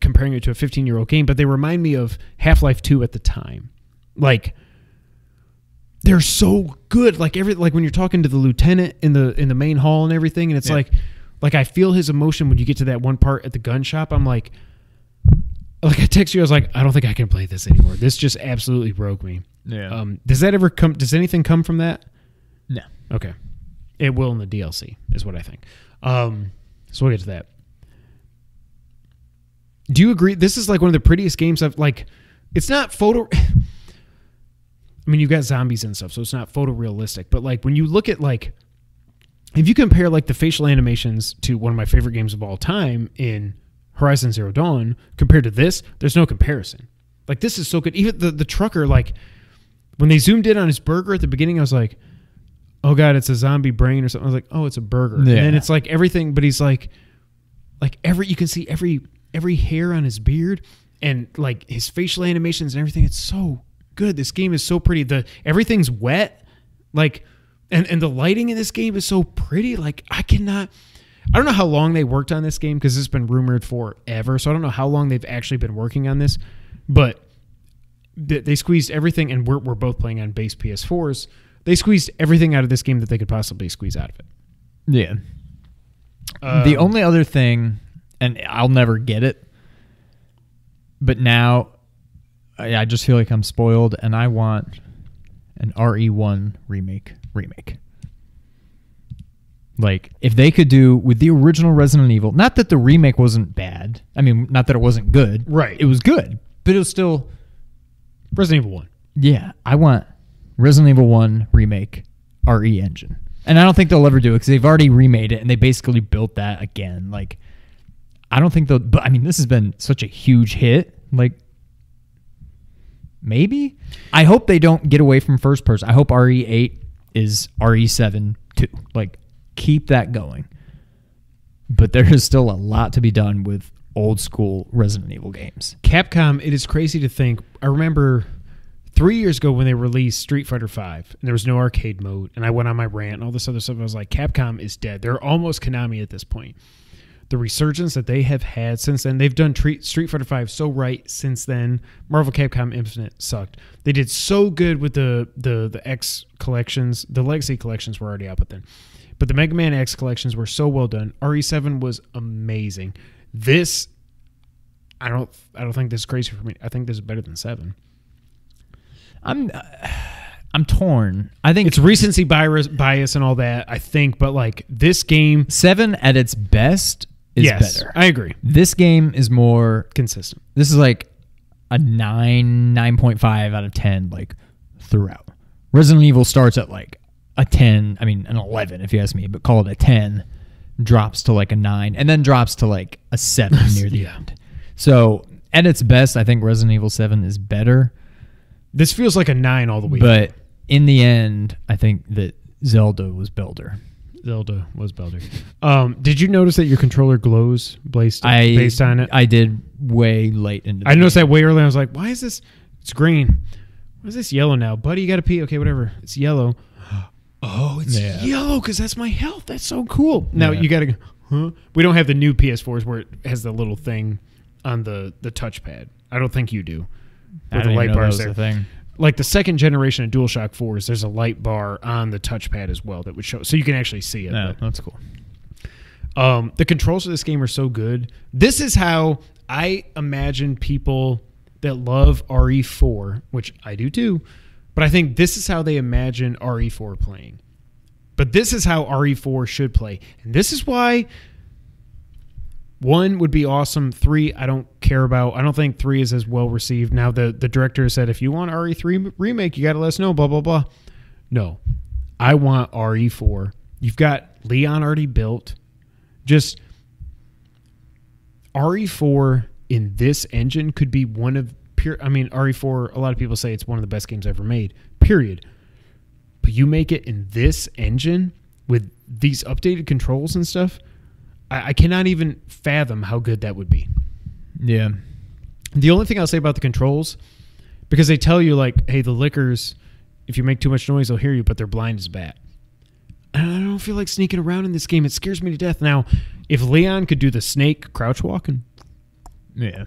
comparing it to a 15-year-old game, but they remind me of Half-Life 2 at the time. Like, they're so good. Like, when you're talking to the lieutenant in the main hall and everything, and it's like I feel his emotion when you get to that one part at the gun shop. I'm like I text you, I was like, I don't think I can play this anymore. This just absolutely broke me. Yeah. Does anything come from that? No. Okay. It will in the DLC, is what I think. So we'll get to that. Do you agree? This is like one of the prettiest games I've, like, it's not photo. I mean, you've got zombies and stuff, so it's not photorealistic. But like, when you look at, like, if you compare like the facial animations to one of my favorite games of all time in Horizon Zero Dawn compared to this, there's no comparison. Like, this is so good. Even the trucker, like, when they zoomed in on his burger at the beginning, I was like, oh God, it's a zombie brain or something. I was like, oh, it's a burger. Yeah. And then it's like everything, but he's like you can see every hair on his beard and like his facial animations and everything. It's so good. This game is so pretty. Everything's wet. Like, and the lighting in this game is so pretty. Like, I don't know how long they worked on this game because it's been rumored forever. So I don't know how long they've actually been working on this, but they squeezed everything, and we're both playing on base PS4s. They squeezed everything out of this game that they could possibly squeeze out of it. Yeah. The only other thing, and I'll never get it, but now I just feel like I'm spoiled, and I want an RE1 remake. Like, if they could do with the original Resident Evil, not that the remake wasn't bad. I mean, not that it wasn't good. Right. It was good, but it was still Resident Evil 1. Yeah, I want Resident Evil 1 remake RE engine. And I don't think they'll ever do it because they've already remade it and they basically built that again. Like, I don't think they'll, but I mean, this has been such a huge hit. Like, maybe? I hope they don't get away from first person. I hope RE8 is RE7 too. Like, keep that going. But there is still a lot to be done with old school Resident Evil games. Capcom, it is crazy to think. I remember 3 years ago when they released Street Fighter V, and there was no arcade mode, and I went on my rant and all this other stuff. I was like, Capcom is dead. They're almost Konami at this point. The resurgence that they have had since then, they've done Street Fighter V so right since then. Marvel Capcom Infinite sucked. They did so good with the X collections. The Legacy collections were already out, but the Mega Man X collections were so well done. RE7 was amazing. This, I don't think this is crazy for me. I think this is better than 7. I'm I'm torn. I think it's recency bias and all that, I think, but like this game 7 at its best is better. I agree. This game is more Consistent. This is like a 9.5 out of 10 like throughout. Resident Evil starts at like a 10, I mean an 11 if you ask me, but call it a 10, drops to like a 9 and then drops to like a 7 near the end. So, at its best, I think Resident Evil 7 is better. This feels like a 9 all the way. But in the end, I think that Zelda was Builder. Zelda was Builder. Did you notice that your controller glows based on it? I did way late into the I noticed that way early. I was like, why is this? It's green. Why is this yellow now? Buddy, you got to pee. Okay, whatever. It's yellow. Oh, it's yellow because that's my health. That's so cool. Now you got to go, huh? We don't have the new PS4s where it has the little thing on the touchpad. I don't think you do. With the light bars there. Thing. Like the second generation of DualShock 4s, there's a light bar on the touchpad as well that would show, so you can actually see it. No, that's cool. The controls of this game are so good. This is how I imagine people that love RE4, which I do too, but I think this is how they imagine RE4 playing. But this is how RE4 should play. And this is why 1 would be awesome. 3, I don't care about. I don't think 3 is as well received. Now, the director said, if you want RE3 remake, you got to let us know, blah, blah, blah. No. I want RE4. You've got Leon already built. Just RE4 in this engine could be one of RE4, a lot of people say it's one of the best games ever made, period. But you make it in this engine with these updated controls and stuff, I cannot even fathom how good that would be. Yeah. The only thing I'll say about the controls, because they tell you, like, hey, the lickers, if you make too much noise, they'll hear you, but they're blind as bat. And I don't feel like sneaking around in this game. It scares me to death. Now, if Leon could do the snake crouch walking, yeah,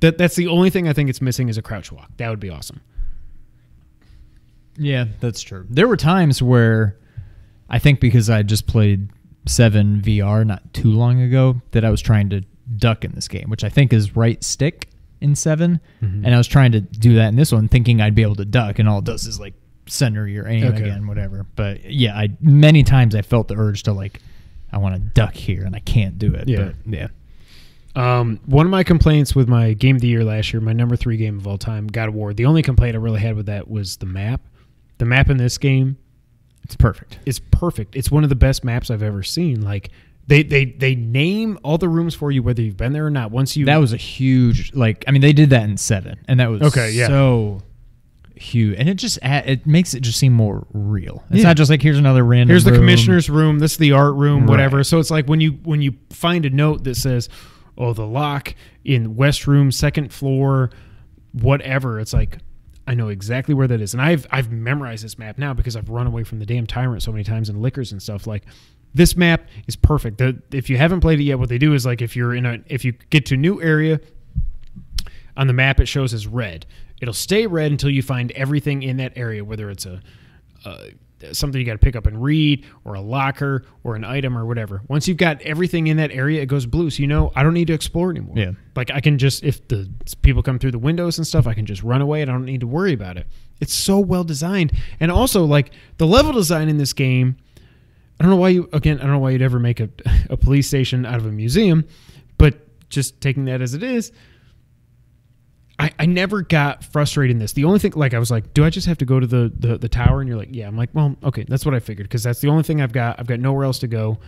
that's the only thing I think it's missing is a crouch walk. That would be awesome. Yeah, that's true. There were times where I think because I just played 7 VR not too long ago that I was trying to duck in this game, which I think is right stick in 7. Mm-hmm. And I was trying to do that in this one thinking I'd be able to duck, and all it does is like center your aim again, whatever. But yeah, many times I felt the urge to like, I want to duck here and I can't do it. Yeah. But yeah. One of my complaints with my game of the year last year, my number 3 game of all time, God of War, the only complaint I really had with that was the map. The map in this game, it's perfect. It's perfect. It's one of the best maps I've ever seen. Like they name all the rooms for you whether you've been there or not. That was a huge, like, I mean, they did that in 7, and that was so huge, and it makes it just seem more real. It's not just like here's another random. Here's the room. commissioner's room. This is the art room. Whatever. So it's like when you find a note that says, "Oh, the lock in West Room, 2nd floor, whatever." It's like, I know exactly where that is, and I've memorized this map now because I've run away from the damn tyrant so many times in liquors and stuff. Like, this map is perfect. If you haven't played it yet, what they do is like if you get to a new area on the map, it shows as red. It'll stay red until you find everything in that area, whether it's something you got to pick up and read, or a locker, or an item, or whatever. Once you've got everything in that area, it goes blue. So I don't need to explore anymore. Yeah. Like I can just, if the people come through the windows and stuff, I can just run away and I don't need to worry about it. It's so well designed. And also, like, the level design in this game, I don't know why you'd ever make a police station out of a museum, but just taking that as it is, I never got frustrated in this. The only thing, like, I was like, do I just have to go to the tower? And you're like, yeah. I'm like, well, okay, that's what I figured, because that's the only thing I've got. I've got nowhere else to go.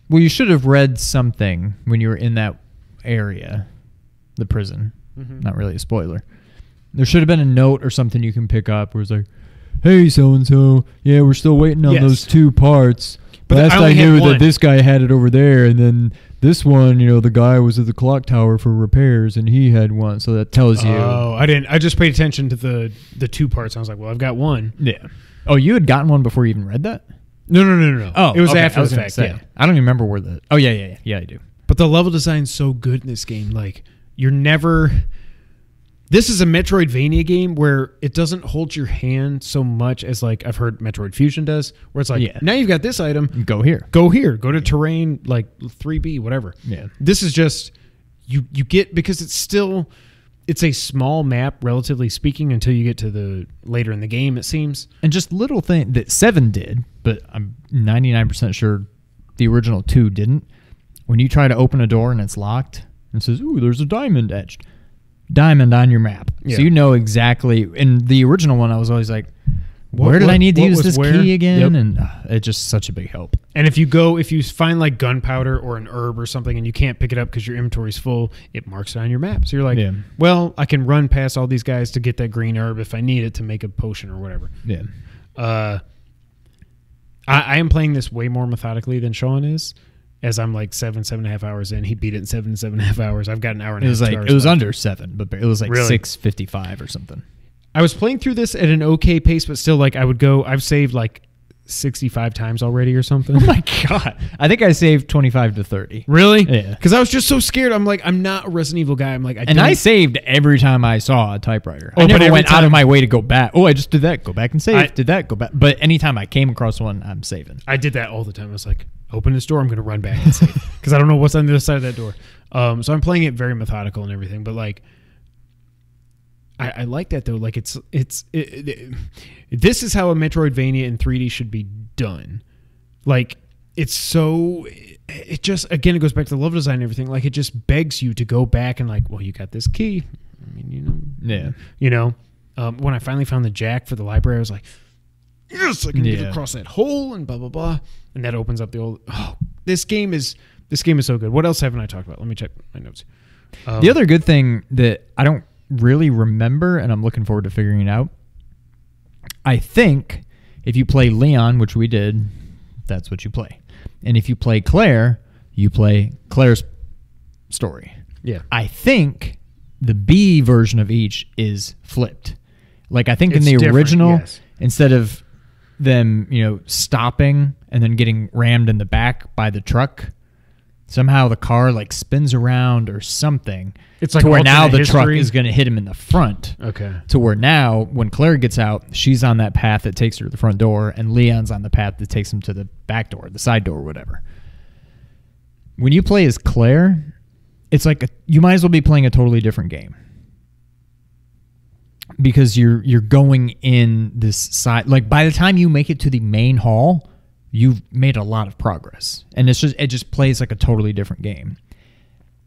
Well, you should have read something when you were in that area, the prison. Mm-hmm. Not really a spoiler. There should have been a note or something you can pick up where it's like, hey, so-and-so, yeah, we're still waiting on those 2 parts. But last I knew that this guy had it over there, and then this one, the guy was at the clock tower for repairs, and he had one. So that tells you. Oh, I didn't. I just paid attention to the 2 parts. I was like, well, I've got one. Yeah. Oh, you had gotten one before you even read that? No. Oh, it was after the fact. Yeah. I don't even remember where the. Oh, yeah, I do. But the level design's so good in this game. Like, you're never. This is a Metroidvania game where it doesn't hold your hand so much as, like, I've heard Metroid Fusion does, where it's like, now you've got this item. Go here. Go to terrain, like 3B, whatever. Yeah. This is just, you get, because it's still, it's a small map, relatively speaking, until you get to the later in the game, it seems. And just little thing that 7 did, but I'm 99% sure the original 2 didn't. When you try to open a door and it's locked, and it says, "Ooh, there's a diamond etched." Diamond on your map. Yeah. So you know exactly. In the original one, I was always like, where did I need to use this key again? Yep. And it's just such a big help. And if you find like gunpowder or an herb or something and you can't pick it up because your inventory's full, it marks it on your map. So you're like, well, I can run past all these guys to get that green herb if I need it to make a potion or whatever. Yeah. I am playing this way more methodically than Sean is. As I'm like 7.5 hours in, he beat it in 7.5 hours. I've got an hour and a half. It was under 7, but it was like really? 6:55 or something. I was playing through this at an okay pace, but still, like I've saved like 65 times already or something. Oh my god! I think I saved 25 to 30. Really? Yeah. Because I was just so scared. I'm like, I'm not a Resident Evil guy. I'm like, I saved every time I saw a typewriter. Oh, I never went out of my way to go back. Oh, I just did that. Go back and save. Did that. Go back. But anytime I came across one, I'm saving. I did that all the time. I was like, open this door. I'm going to run back and save because I don't know what's on the other side of that door. So I'm playing it very methodical and everything. But like, I like that though. Like this is how a Metroidvania in 3D should be done. Like it just, again, it goes back to the level design and everything. Like it just begs you to go back and like, well, you got this key. I mean, when I finally found the jack for the library, I was like, yes, I can get across that hole and blah, blah, blah. And that opens up the old, this game is so good. What else haven't I talked about? Let me check my notes. The other good thing that I don't really remember, and I'm looking forward to figuring it out, I think if you play Leon, which we did, that's what you play. And if you play Claire, you play Claire's story. Yeah. I think the B version of each is flipped. Like I think It's in the original, yes. Instead of them, stopping and then getting rammed in the back by the truck, somehow the car like spins around or something. It's like to where now the history. truck is going to hit him in the front. Okay. To where now when Claire gets out, she's on that path that takes her to the front door, and Leon's on the path that takes him to the back door, the side door, whatever. When you play as Claire, it's like you might as well be playing a totally different game. Because you're going in this side, like by the time you make it to the main hall, you've made a lot of progress, and it just plays like a totally different game.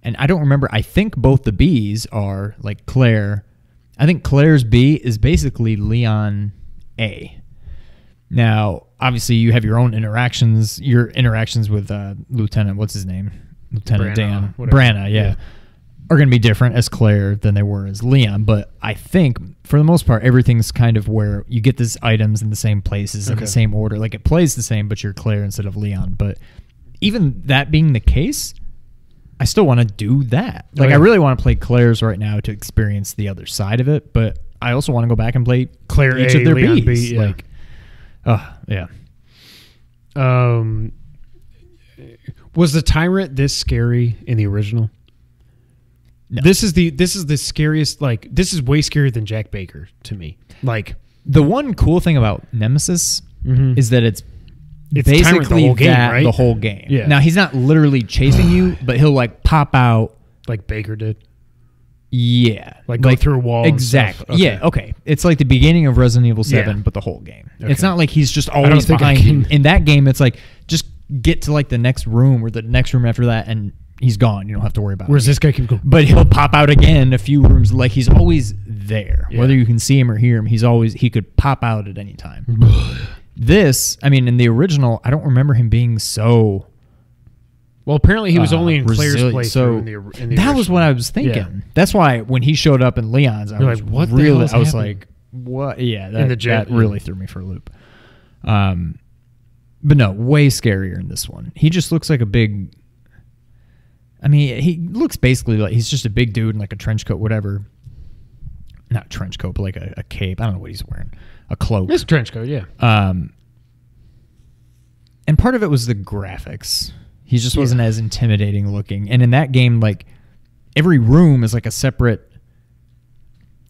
And I don't remember. I think both the Bs are like Claire. I think Claire's B is basically Leon A. Now, obviously, you have your own interactions. Your interactions with Lieutenant, what's his name? Lieutenant Dan. Branna, yeah. Are going to be different as Claire than they were as Leon. But I think, for the most part, everything's kind of where you get these items in the same places, in the same order. Like, it plays the same, but you're Claire instead of Leon. But even that being the case, I still want to do that. Like, I really want to play Claire's right now to experience the other side of it. But I also want to go back and play Claire each A, of their Leon Bs. B, yeah. Like, yeah. Was the tyrant this scary in the original? No. This is the scariest. Like, this is way scarier than Jack Baker to me. Like, the one cool thing about Nemesis is that it's basically basically the whole game, right? the whole game. Yeah. Now, he's not literally chasing you, but he'll like pop out. like Baker did. Yeah. Like go through a wall. Exactly. And stuff. Yeah. Okay. It's like the beginning of Resident Evil 7, but the whole game. Okay. It's not like he's just always behind you. In that game, it's like just get to like the next room or the next room after that, and he's gone. You don't have to worry about it. Whereas this guy can go. But he'll pop out again a few rooms. Like he's always there. Yeah. Whether you can see him or hear him, he could pop out at any time. This, I mean, in the original, I don't remember him being so. Well, apparently he was only in Claire's resilient. playthrough. So in the that original. was what I was thinking. Yeah. That's why when he showed up in Leon's, I was like, what the really, hell is I was happening? like, what? Yeah, In the jet, that really threw me for a loop. But no, way scarier in this one. He just looks like a big. I mean, he looks basically like he's just a big dude in like a trench coat, whatever. Not trench coat, but like a cape. I don't know what he's wearing. A cloak. It's a trench coat, yeah. And part of it was the graphics. He just wasn't as intimidating looking. And in that game, like every room is like a separate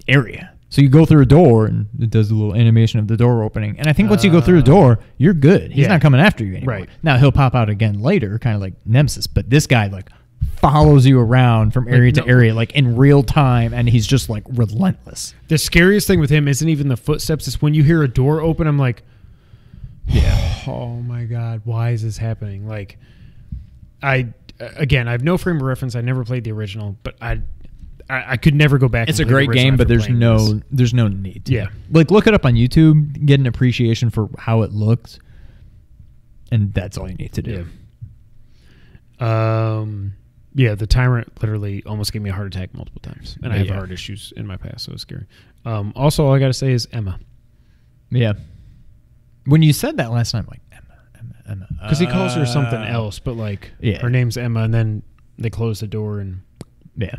area. So you go through a door and it does a little animation of the door opening. And I think once you go through the door, you're good. He's not coming after you anymore. Right. Now he'll pop out again later, kind of like Nemesis. But this guy like follows you around from area to area, like in real time, and he's just like relentless. The scariest thing with him isn't even the footsteps. It's when you hear a door open, I'm like, oh my God, why is this happening? Like, I have no frame of reference. I never played the original, but I could never go back. It's and a play great the original game, but after there's no need to. Yeah. Like, look it up on YouTube, get an appreciation for how it looks, and that's all you need to do. Yeah. The Tyrant literally almost gave me a heart attack multiple times, and I have heart issues in my past, so it's scary. Also, all I got to say is Emma. Yeah. When you said that last time, like Emma, because he calls her something else, but like her name's Emma, and then they close the door and yeah.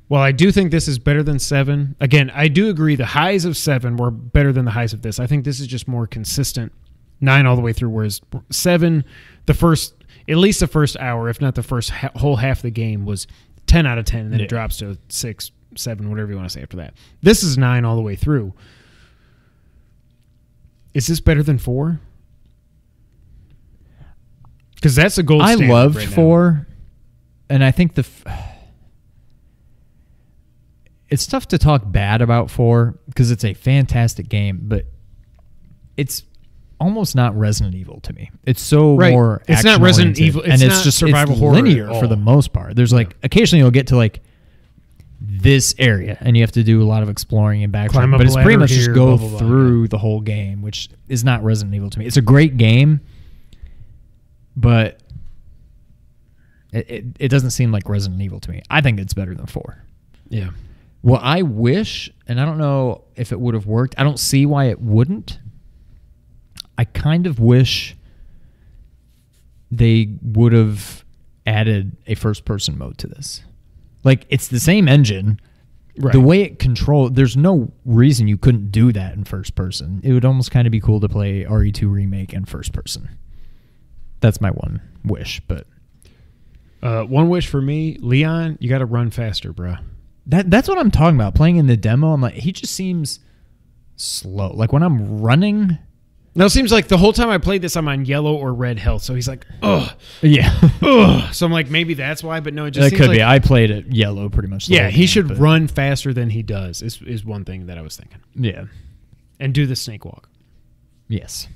Well, I do think this is better than 7. Again, I do agree the highs of 7 were better than the highs of this. I think this is just more consistent. 9 all the way through, whereas 7, at least the first hour, if not the first whole half of the game, was 10 out of 10, and then it drops to 6, 7, whatever you want to say after that. This is 9 all the way through. Is this better than 4? Because that's a gold standard. I loved right now. 4, and I think it's tough to talk bad about 4 because it's a fantastic game, but it's almost not Resident Evil to me. It's so more It's not Resident Evil. and it's not just survival it's horror linear for the most part. There's like occasionally you'll get to like this area and you have to do a lot of exploring and backtracking, but it's pretty much just go through the whole game, which is not Resident Evil to me. It's a great game, but it doesn't seem like Resident Evil to me. I think it's better than 4. Yeah. Well, I wish, and I don't know if it would have worked. I don't see why it wouldn't. I kind of wish they would have added a first-person mode to this. Like, it's the same engine. Right. The way it controls, there's no reason you couldn't do that in first person. It would almost kind of be cool to play RE2 Remake in first person. That's my one wish, but... one wish for me, Leon, you got to run faster, bro. That's what I'm talking about. Playing in the demo, I'm like, he just seems slow. Like when I'm running. Now it seems like the whole time I played this, I'm on yellow or red health. So he's like, ugh. Yeah. Ugh. So I'm like, maybe that's why, but no, it just that seems could like, be. I played it yellow pretty much. Yeah, he should run faster than he does, is one thing that I was thinking. Yeah. And do the snake walk. Yes.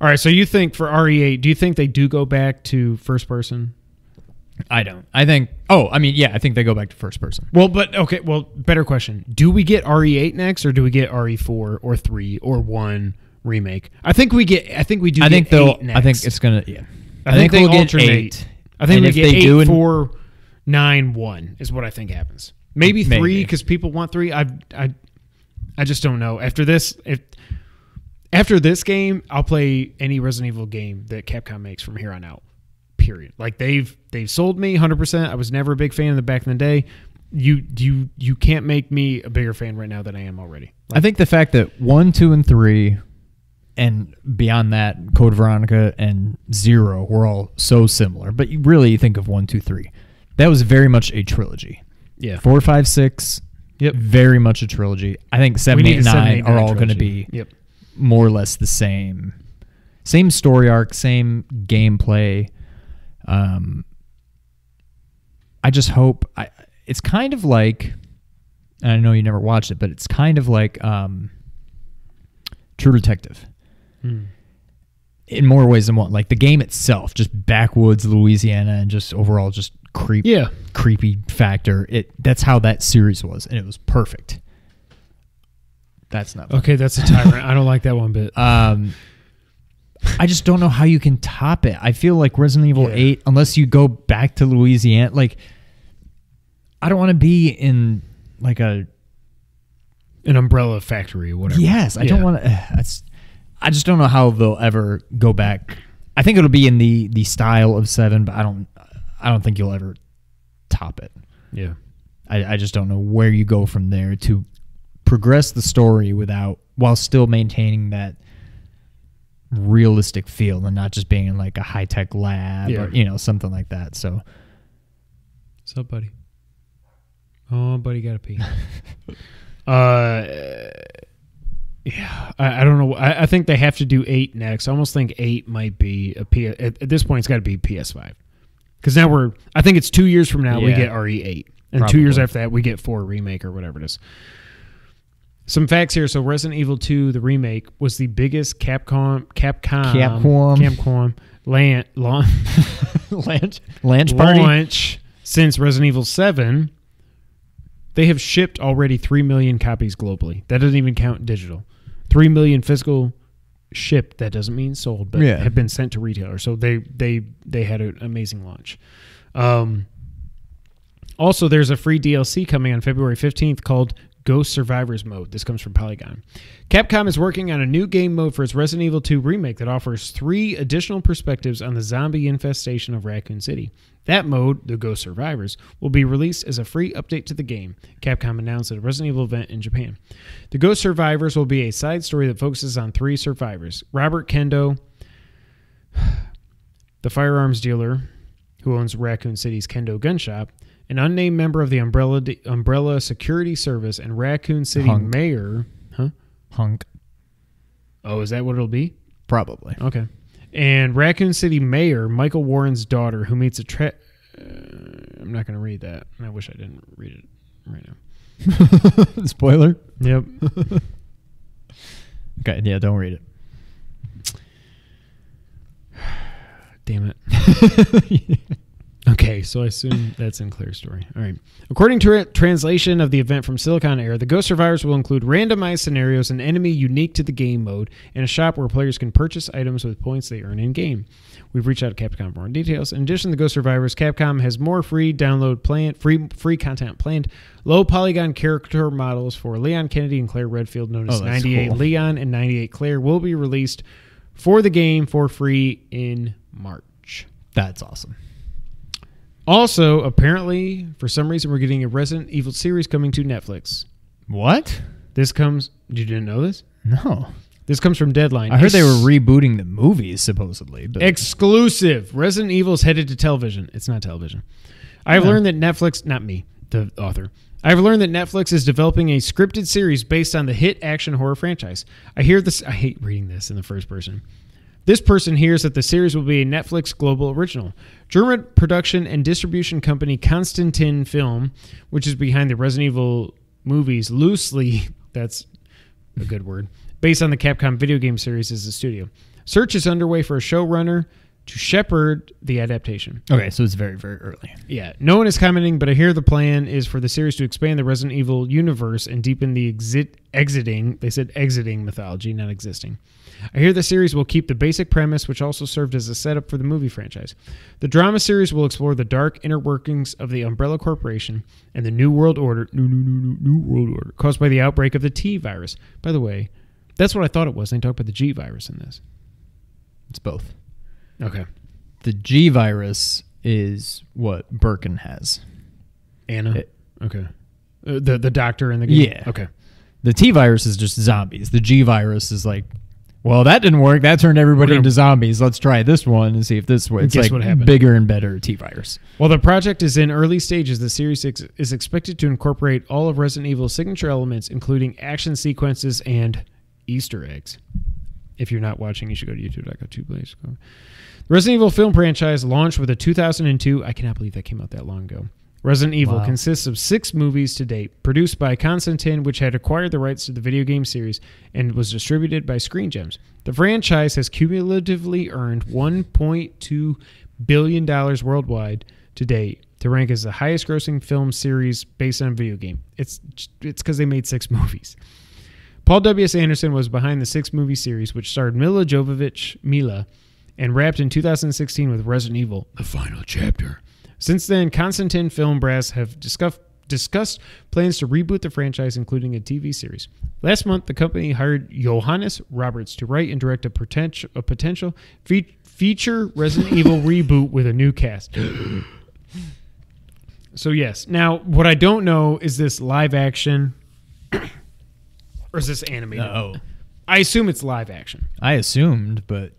All right, so you think for RE8, do you think they do go back to first person? I don't. I think... Oh, I mean, yeah, I think they go back to first person. Well, but... Okay, well, better question. Do we get RE8 next, or do we get RE4 or 3 or 1 remake? I think we do get 8 next. I think it's going to... Yeah. I think we'll alternate. get 8. I think we get they 8, do 4, 9, 1 is what I think happens. Maybe 3 because people want 3. I just don't know. After this game, I'll play any Resident Evil game that Capcom makes from here on out. Period. Like they've sold me 100%. I was never a big fan of the back in the day. You can't make me a bigger fan right now than I am already. I think the fact that 1, 2, and 3, and beyond that, Code Veronica and 0 were all so similar. But you really think of 1, 2, 3. That was very much a trilogy. Yeah. 4, 5, 6. Yep. Very much a trilogy. I think 7, 8, 9 are all going to be more or less the same. Same story arc, same gameplay. I just hope it's kind of like, and I know you never watched it, but it's kind of like True Detective in more ways than one. Like the game itself, just backwoods Louisiana and just overall just creepy factor. That's how that series was, and it was perfect. That's not okay. That's a tyrant. I don't like that one bit. I just don't know how you can top it. I feel like Resident Evil 8, unless you go back to Louisiana, like I don't want to be in like an umbrella factory or whatever. Yes, I don't want to. I just don't know how they'll ever go back. I think it'll be in the style of 7, but I don't think you'll ever top it. Yeah, I just don't know where you go from there to progress the story while still maintaining that realistic feel and not just being in like a high-tech lab or something like that. So what's up, buddy? Oh, buddy, gotta pee. Yeah, I don't know. I think they have to do 8 next. I almost think 8 might be at this point. It's got to be PS5 because now I think it's 2 years from now we get RE8, and Probably. 2 years after that we get 4 remake or whatever it is. Some facts here. So Resident Evil 2, the remake, was the biggest Capcom launch since Resident Evil 7. They have shipped already 3 million copies globally. That doesn't even count digital. 3 million physical shipped. That doesn't mean sold, but have been sent to retailers. So they had an amazing launch. Also, there's a free DLC coming on February 15th called Ghost Survivors Mode. This comes from Polygon. Capcom is working on a new game mode for its Resident Evil 2 remake that offers 3 additional perspectives on the zombie infestation of Raccoon City. That mode, the Ghost Survivors, will be released as a free update to the game, Capcom announced at a Resident Evil event in Japan. The Ghost Survivors will be a side story that focuses on 3 survivors. Robert Kendo, the firearms dealer who owns Raccoon City's Kendo gun shop, an unnamed member of the Umbrella Security Service, and Raccoon City Mayor. Hunk. Oh, is that what it'll be? Probably. Okay. And Raccoon City Mayor Michael Warren's daughter, who meets I'm not going to read that. I wish I didn't read it right now. Spoiler? Yep. Okay, yeah, don't read it. Damn it. Okay, so I assume that's in Claire's story. All right. According to a translation of the event from Silicon Air, the Ghost Survivors will include randomized scenarios, an enemy unique to the game mode, and a shop where players can purchase items with points they earn in-game. We've reached out to Capcom for more details. In addition to the Ghost Survivors, Capcom has more free download planned, free content planned. Low polygon character models for Leon Kennedy and Claire Redfield, known as 98 cool. Leon and 98 Claire, will be released for the game for free in March. That's awesome. Also, apparently, for some reason, we're getting a Resident Evil series coming to Netflix. What? This comes... You didn't know this? No. This comes from Deadline. I heard they were rebooting the movies, supposedly. But exclusive. Resident Evil is headed to television. It's not television. I've learned that Netflix... Not me, the author. I've learned that Netflix is developing a scripted series based on the hit action horror franchise. I hear this... I hate reading this in the first person. This person hears that the series will be a Netflix global original. German production and distribution company Constantin Film, which is behind the Resident Evil movies, loosely, that's a good word, based on the Capcom video game series, is the studio. Search is underway for a showrunner to shepherd the adaptation. Okay, so it's very, very early. Yeah, no one is commenting, but I hear the plan is for the series to expand the Resident Evil universe and deepen the exiting mythology, not existing. I hear the series will keep the basic premise, which also served as a setup for the movie franchise. The drama series will explore the dark inner workings of the Umbrella Corporation and the New World Order caused by the outbreak of the T virus. By the way, that's what I thought it was. They talk about the G virus in this. It's both. Okay. The G virus is what Birkin has. Anna? Okay. The doctor in the game? Yeah. Okay. The T virus is just zombies. The G virus is like, well, that didn't work. That turned everybody into zombies. Let's try this one and see if this works. It's guess like what happened. Bigger and better T virus. While the project is in early stages, the series is expected to incorporate all of Resident Evil's signature elements, including action sequences and Easter eggs. If you're not watching, you should go to youtube.com/2plays. The Resident Evil film franchise launched with a 2002. I cannot believe that came out that long ago. Resident Evil consists of 6 movies to date, produced by Constantin, which had acquired the rights to the video game series and was distributed by Screen Gems. The franchise has cumulatively earned $1.2 billion worldwide to date, to rank as the highest-grossing film series based on a video game. It's because they made 6 movies. Paul W.S. Anderson was behind the 6-movie series, which starred Mila Jovovich, and wrapped in 2016 with Resident Evil: The Final Chapter. Since then, Constantin Film Brass have discussed plans to reboot the franchise, including a TV series. Last month, the company hired Johannes Roberts to write and direct a potential feature Resident Evil reboot with a new cast. So yes. Now, what I don't know is this live action or is this animated? No. I assume it's live action. I assumed, but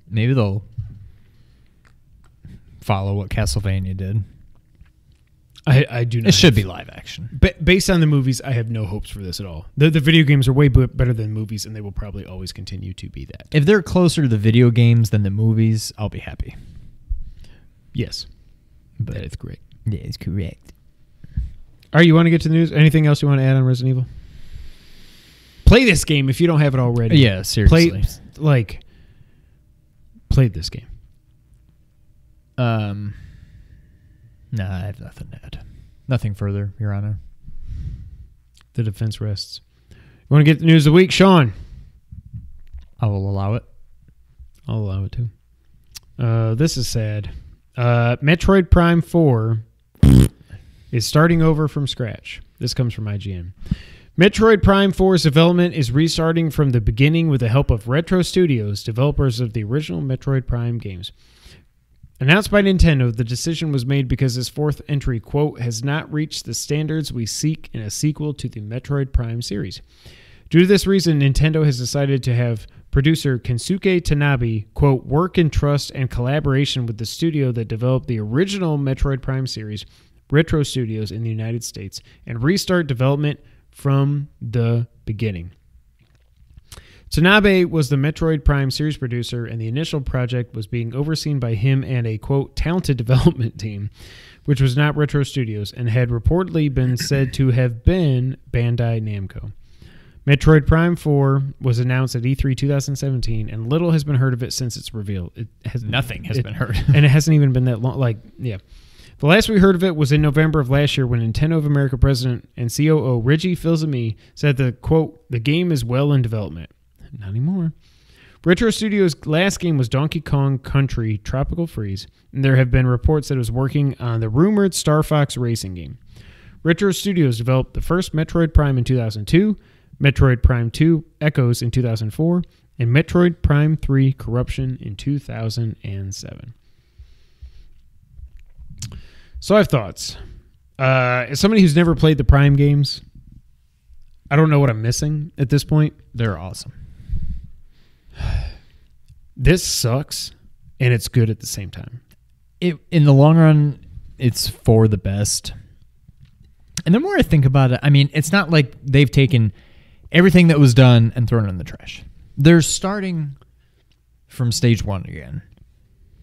maybe they'll follow what Castlevania did. I do not. It should be live action. Based on the movies, I have no hopes for this at all. The video games are way better than movies, and they will probably always continue to be that. If they're closer to the video games than the movies, I'll be happy. Yes. But that is correct. That is correct. All right, you want to get to the news? Anything else you want to add on Resident Evil? Play this game if you don't have it already. Yeah, seriously. Play this game. Nah, I have nothing to add. Nothing further, Your Honor. The defense rests. You want to get the news of the week, Sean? I will allow it. I'll allow it too. This is sad. Metroid Prime 4 is starting over from scratch. This comes from IGN. Metroid Prime 4's development is restarting from the beginning with the help of Retro Studios, developers of the original Metroid Prime games. Announced by Nintendo, the decision was made because this fourth entry, quote, has not reached the standards we seek in a sequel to the Metroid Prime series. Due to this reason, Nintendo has decided to have producer Kensuke Tanabe, quote, work in trust and collaboration with the studio that developed the original Metroid Prime series, Retro Studios in the United States, and restart development from the beginning. Tanabe was the Metroid Prime series producer, and the initial project was being overseen by him and a, quote, talented development team, which was not Retro Studios, and had reportedly been said to have been Bandai Namco. Metroid Prime 4 was announced at E3 2017, and little has been heard of it since its reveal. Nothing has been heard. And it hasn't even been that long. The last we heard of it was in November of last year when Nintendo of America president and COO Reggie Fils-Aimé said the, quote, the game is well in development. Not anymore. Retro Studios' last game was Donkey Kong Country Tropical Freeze, and there have been reports that it was working on the rumored Star Fox racing game. Retro Studios developed the first Metroid Prime in 2002, Metroid Prime 2 Echoes in 2004, and Metroid Prime 3 Corruption in 2007. So I have thoughts. As somebody who's never played the Prime games, I don't know what I'm missing at this point. They're awesome. This sucks, and it's good at the same time. In the long run, it's for the best. And the more I think about it, I mean, it's not like they've taken everything that was done and thrown it in the trash. They're starting from stage one again.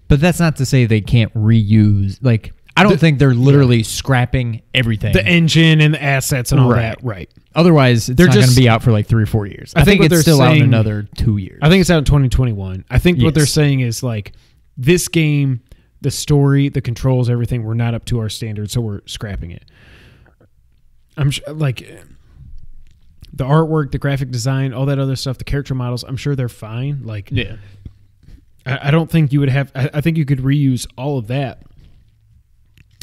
But that's not to say they can't reuse. Like, I don't think they're literally scrapping everything. The engine and the assets and all that. Right. Otherwise, it's not going to be out for like 3 or 4 years. I think it's still out in another 2 years. I think it's out in 2021. I think what they're saying is like, this game, the story, the controls, everything, we're not up to our standards, so we're scrapping it. I'm sure, like, the artwork, the graphic design, all that other stuff, the character models, I'm sure they're fine. Like, yeah. I don't think you would have, I think you could reuse all of that.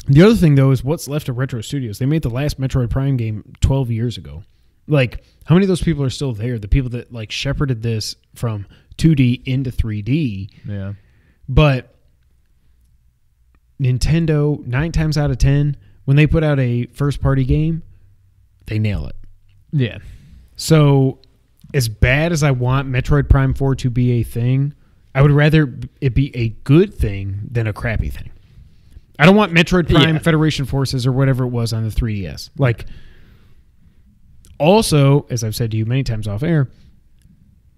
The other thing, though, is what's left of Retro Studios. They made the last Metroid Prime game 12 years ago. Like, how many of those people are still there? The people that, like, shepherded this from 2D into 3D. Yeah. But Nintendo, 9 times out of 10, when they put out a first-party game, they nail it. Yeah. So, as bad as I want Metroid Prime 4 to be a thing, I would rather it be a good thing than a crappy thing. I don't want Metroid Prime Federation Forces or whatever it was on the 3DS. Like, also, as I've said to you many times off air,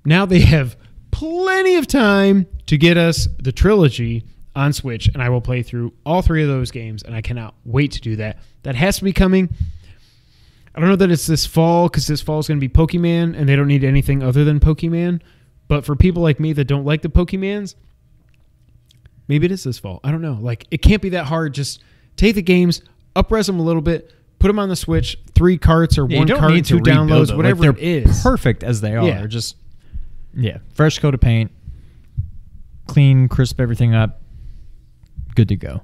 now they have plenty of time to get us the trilogy on Switch, and I will play through all 3 of those games, and I cannot wait to do that. That has to be coming. I don't know that it's this fall, because this fall is going to be Pokemon, and they don't need anything other than Pokemon. But for people like me that don't like the Pokemons, maybe it is this fall. I don't know. Like, it can't be that hard. Just take the games, up-res them a little bit, put them on the Switch, 3 carts or 1 cart, 2 downloads, them. whatever like, it is. Perfect as they are. Yeah. Just, fresh coat of paint, clean, crisp everything up, good to go.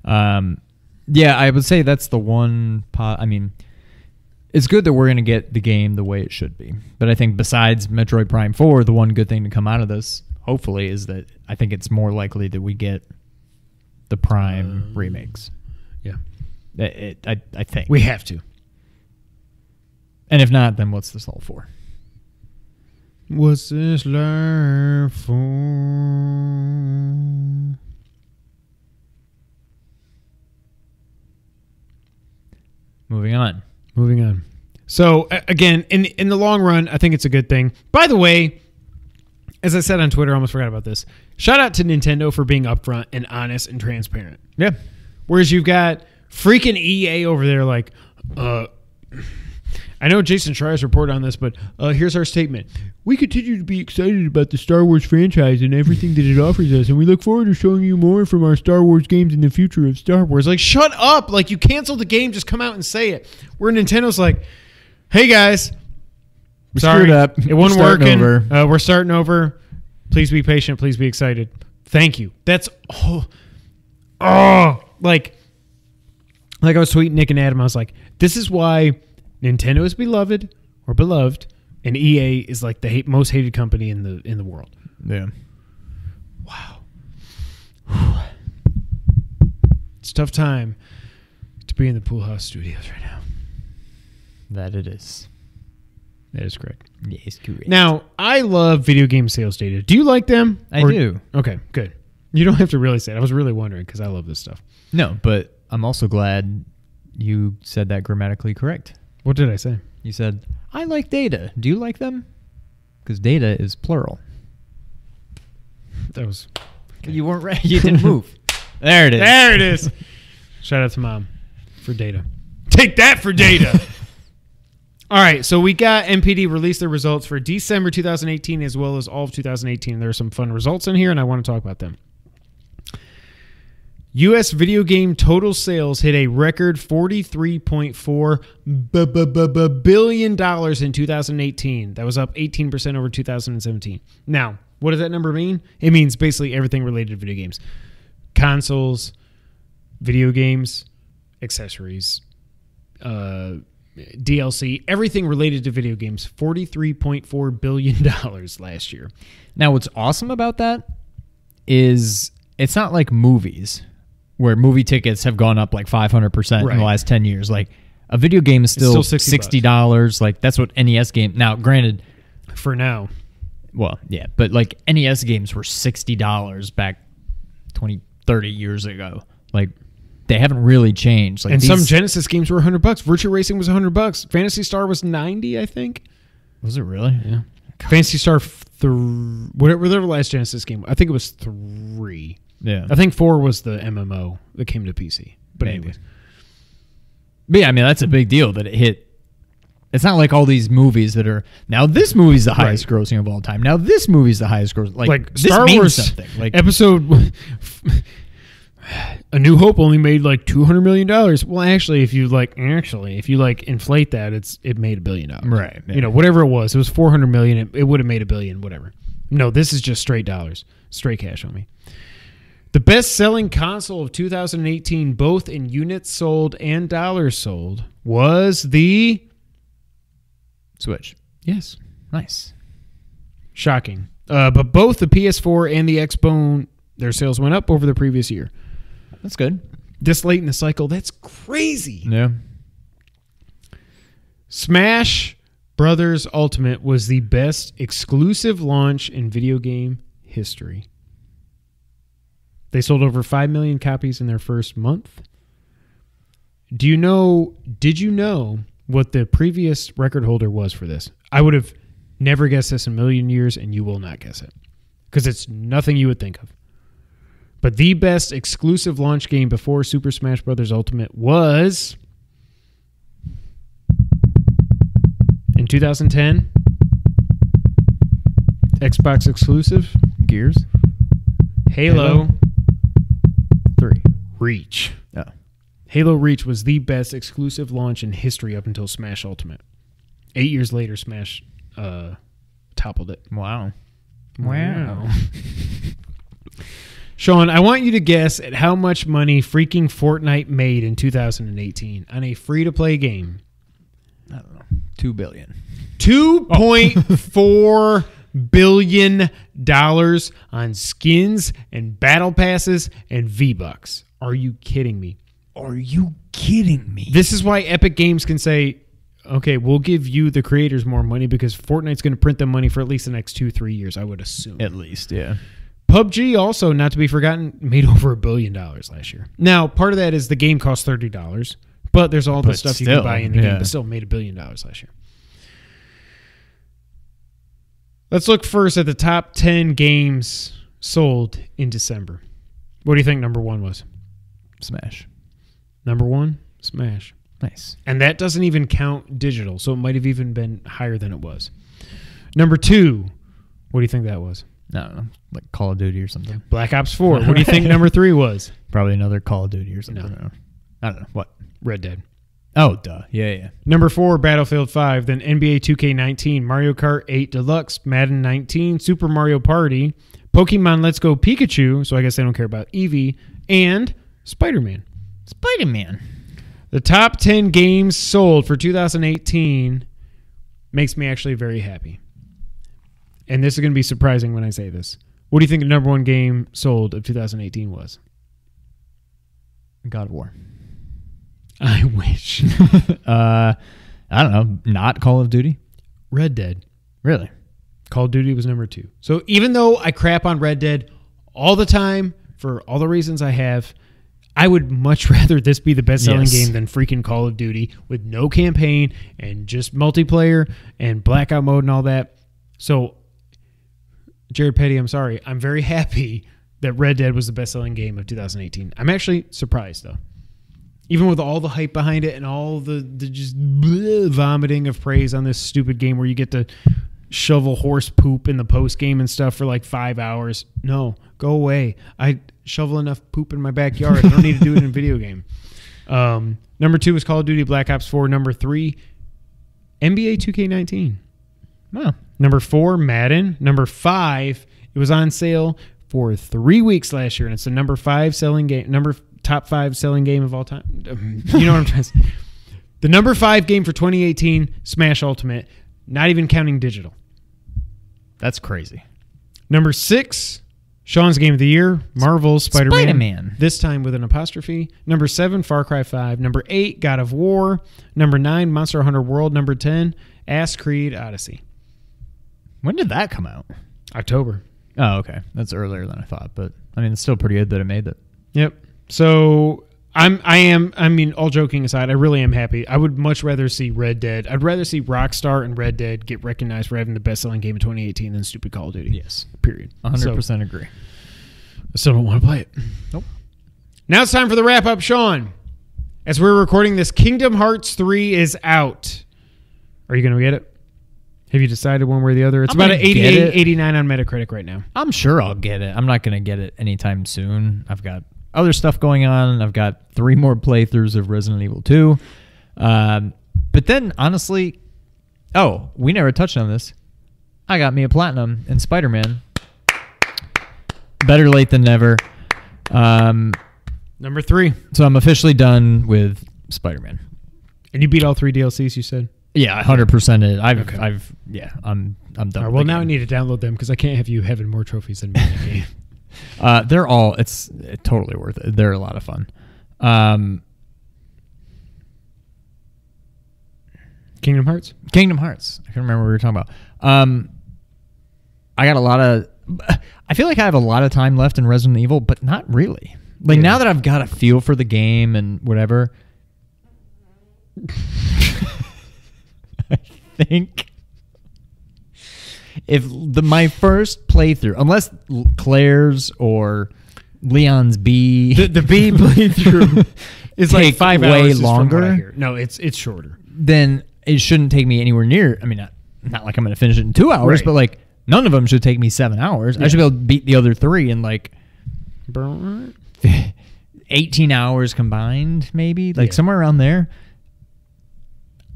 I would say that's the one I mean, it's good that we're going to get the game the way it should be. But I think besides Metroid Prime 4, the one good thing to come out of this, hopefully, is that I think it's more likely that we get the Prime remakes. Yeah. I think. We have to. And if not, then what's this all for? What's this life for? Moving on. So again, in the long run, I think it's a good thing. By the way, as I said on Twitter, I almost forgot about this. Shout out to Nintendo for being upfront and honest and transparent. Yeah. Whereas you've got freaking EA over there like, I know Jason Schreier's reported on this, but here's our statement. We continue to be excited about the Star Wars franchise and everything that it offers us, and we look forward to showing you more from our Star Wars games in the future of Star Wars. Like, shut up. Like, you canceled the game, just come out and say it. Where Nintendo's like, hey, guys. We Sorry, screwed up. it wasn't working. Over. We're starting over. Please be patient. Please be excited. Thank you. That's like I was tweeting Nick and Adam. I was like, this is why Nintendo is beloved, and EA is like the most hated company in the world. Yeah. Wow. It's a tough time to be in the Pool House Studios right now. That it is. That is correct. Yes, correct. Now, I love video game sales data. Do you like them? I do. Okay, good. You don't have to really say it. I was really wondering because I love this stuff. No, but I'm also glad you said that grammatically correct. What did I say? You said, I like data. Do you like them? Because data is plural. That was... Okay. You weren't ready. You didn't move. There it is. There it is. Shout out to Mom for data. Take that for data. All right, so we got NPD release their results for December 2018 as well as all of 2018. There are some fun results in here, and I want to talk about them. U.S. video game total sales hit a record $43.4 billion in 2018. That was up 18% over 2017. Now, what does that number mean? It means basically everything related to video games. Consoles, video games, accessories, DLC, everything related to video games. $43.4 billion last year. Now, what's awesome about that is it's not like movies, where movie tickets have gone up like 500% in the last 10 years. Like, a video game is still $60. Like, that's what NES game... Now, granted... For now. Well, yeah. But, like, NES games were $60 back 20, 30 years ago. Like, they haven't really changed. Like, and some Genesis games were $100. Virtua Racing was $100. Phantasy Star was $90, I think. Was it really? Yeah. God. Phantasy Star... whatever the last Genesis game... I think it was 3. Yeah. I think 4 was the MMO that came to PC. But anyways. But yeah, I mean, that's a big deal that it hit. It's not like all these movies that are, now this movie's the highest grossing of all time. Now this movie's the highest grossing. Like Star Wars something. Like episode... A New Hope only made like $200 million. Well, actually, if you inflate that, it made $1 billion. Right. Yeah. You know, whatever it was $400 million. It would have made $1 billion, whatever. No, this is just straight dollars. Straight cash on me. The best-selling console of 2018, both in units sold and dollars sold, was the Switch. Yes. Nice. Shocking. But both the PS4 and the Xbone, their sales went up over the previous year. That's good. This late in the cycle, that's crazy. Yeah. Smash Brothers Ultimate was the best exclusive launch in video game history. They sold over 5 million copies in their first month. Did you know what the previous record holder was for this? I would have never guessed this in a million years, and you will not guess it. Because it's nothing you would think of. But the best exclusive launch game before Super Smash Bros. Ultimate was... in 2010, Xbox exclusive, Gears. Halo 3. Reach. Oh. Halo Reach was the best exclusive launch in history up until Smash Ultimate. 8 years later, Smash toppled it. Wow. Sean, I want you to guess at how much money freaking Fortnite made in 2018 on a free-to-play game. I don't know. $2 billion. $2.4 billion on skins and battle passes and V-Bucks. Are you kidding me? This is why Epic Games can say, okay, we'll give you, the creators, more money because Fortnite's going to print them money for at least the next 2-3 years, I would assume. At least, yeah. PUBG also, not to be forgotten, made over $1 billion last year. Now, part of that is the game cost $30. But there's all the But stuff you still, can buy in the game, yeah. but still made $1 billion last year. Let's look first at the top 10 games sold in December. What do you think number 1 was? Smash. Number 1, Smash. Nice. And that doesn't even count digital, so it might have even been higher than it was. Number 2, what do you think that was? I don't know, like Call of Duty or something. Black Ops 4. What do you think number 3 was? Probably another Call of Duty or something. No. I don't know. What? Red Dead. Oh, duh. Yeah. Number 4, Battlefield 5, then NBA 2K19, Mario Kart 8 Deluxe, Madden 19, Super Mario Party, Pokemon Let's Go Pikachu, so I guess they don't care about Eevee, and Spider-Man. Spider-Man. The top 10 games sold for 2018 makes me actually very happy. And this is going to be surprising when I say this. What do you think the number 1 game sold of 2018 was? God of War. I wish. I don't know. Not Call of Duty? Red Dead. Really? Call of Duty was number 2. So even though I crap on Red Dead all the time for all the reasons I have, I would much rather this be the best-selling game than freaking Call of Duty with no campaign and just multiplayer and blackout mode and all that. So, Jared Petty, I'm sorry. I'm very happy that Red Dead was the best-selling game of 2018. I'm actually surprised, though. Even with all the hype behind it and all the just vomiting of praise on this stupid game where you get to shovel horse poop in the post game and stuff for like 5 hours. No, go away. I shovel enough poop in my backyard. I don't need to do it in a video game. Number 2 was Call of Duty Black Ops 4. Number 3, NBA 2K19. Wow. Number 4, Madden. Number 5, it was on sale for 3 weeks last year, and it's the number 5 selling game. Top 5 selling game of all time. You know what I'm trying to say. The number 5 game for 2018, Smash Ultimate, not even counting digital. That's crazy. Number 6, Sean's Game of the Year, Marvel's Spider-Man. Spider-Man. This time with an apostrophe. Number 7, Far Cry 5. Number 8, God of War. Number 9, Monster Hunter World. Number 10, Assassin's Creed Odyssey. When did that come out? October. Oh, okay. That's earlier than I thought, but I mean, it's still pretty good that it made it. Yep. So I mean, all joking aside, I really am happy. I would much rather see Red Dead. I'd rather see Rockstar and Red Dead get recognized for having the best-selling game of 2018 than stupid Call of Duty. Yes. Period. 100% agree. I still don't want to play it. Nope. Now it's time for the wrap-up, Sean. As we're recording this, Kingdom Hearts 3 is out. Are you going to get it? Have you decided one way or the other? It's I'm about an gonna get 88, it. 89 on Metacritic right now. I'm sure I'll get it. I'm not going to get it anytime soon. I've got other stuff going on. I've got 3 more playthroughs of Resident Evil 2. But then, honestly, we never touched on this. I got me a platinum in Spider-Man. Better late than never. Number 3. So I'm officially done with Spider-Man. And you beat all 3 DLCs, you said? Yeah, 100%. Okay. I'm done. All right, well, now I need to download them because I can't have you having more trophies than me in the game. They're all, it's totally worth it. They're a lot of fun. Kingdom Hearts? Kingdom Hearts. I can't remember what we were talking about. I feel like I have a lot of time left in Resident Evil, but not really. Like, now that I've got a feel for the game and whatever, I think if my first playthrough, unless Claire's or Leon's B, The B playthrough is like take 5 way hours is from what I longer. hear. No, it's shorter. then it shouldn't take me anywhere near. I mean, not like I'm going to finish it in 2 hours, Right. but like none of them should take me 7 hours. I should be able to beat the other 3 in like 18 hours combined, maybe like somewhere around there.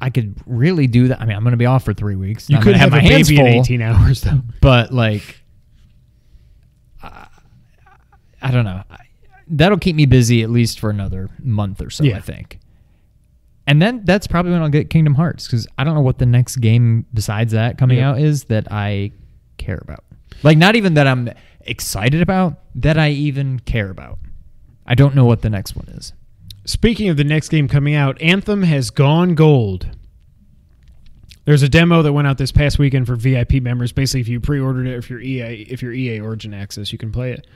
I could really do that. I mean, I'm going to be off for 3 weeks. You I'm could gonna have my a hands baby in full, 18 hours, though. but like, I don't know. That'll keep me busy at least for another month or so, Yeah. I think. And then that's probably when I'll get Kingdom Hearts, because I don't know what the next game besides that coming out is that I care about. Like, not even that I'm excited about, that I even care about. I don't know what the next one is. Speaking of the next game coming out, Anthem has gone gold. There's a demo that went out this past weekend for VIP members. Basically, if you pre-ordered it, if you're EA Origin Access, you can play it.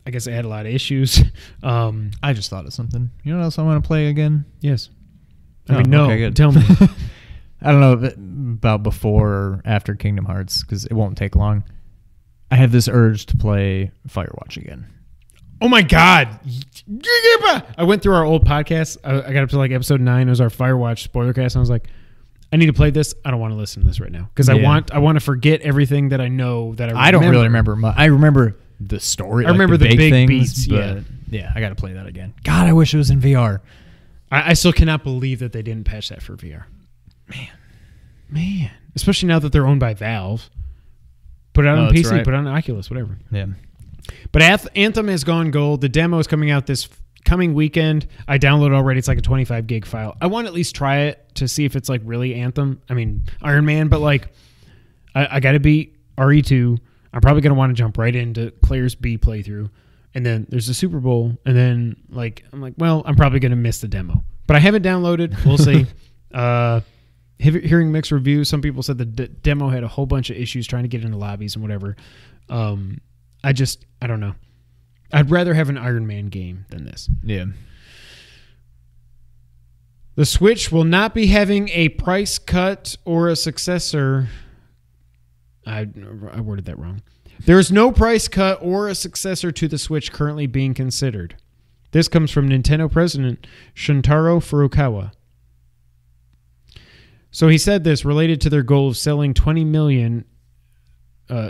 I guess it had a lot of issues. I just thought of something. You know what else I want to play again? Yes. No. Okay, good. Tell me. I don't know about before or after Kingdom Hearts because it won't take long. I have this urge to play Firewatch again. Oh my God. I went through our old podcast. I got up to like episode 9. It was our Firewatch spoiler cast. And I was like, I need to play this. I don't want to listen to this right now because I want to forget everything that I know that I remember. I don't really remember. I remember the story. I remember the big things, beats. But yeah, I got to play that again. God, I wish it was in VR. I still cannot believe that they didn't patch that for VR. Man. Especially now that they're owned by Valve. Put it out on PC, put it on Oculus, whatever. Yeah. But Anthem has gone gold. The demo is coming out this coming weekend. I downloaded already. It's like a 25 gig file. I want to at least try it to see if it's like really Anthem. I mean, Iron Man, but like I got to beat RE2. I'm probably going to want to jump right into Claire's B playthrough. And then there's the Super Bowl. And then like I'm like, well, I'm probably going to miss the demo. But I haven't downloaded. We'll see. Hearing mixed reviews, some people said the demo had a whole bunch of issues trying to get into lobbies and whatever. I don't know. I'd rather have an Iron Man game than this. Yeah. The Switch will not be having a price cut or a successor. I worded that wrong. There is no price cut or a successor to the Switch currently being considered. This comes from Nintendo president Shuntaro Furukawa. So he said this related to their goal of selling 20 million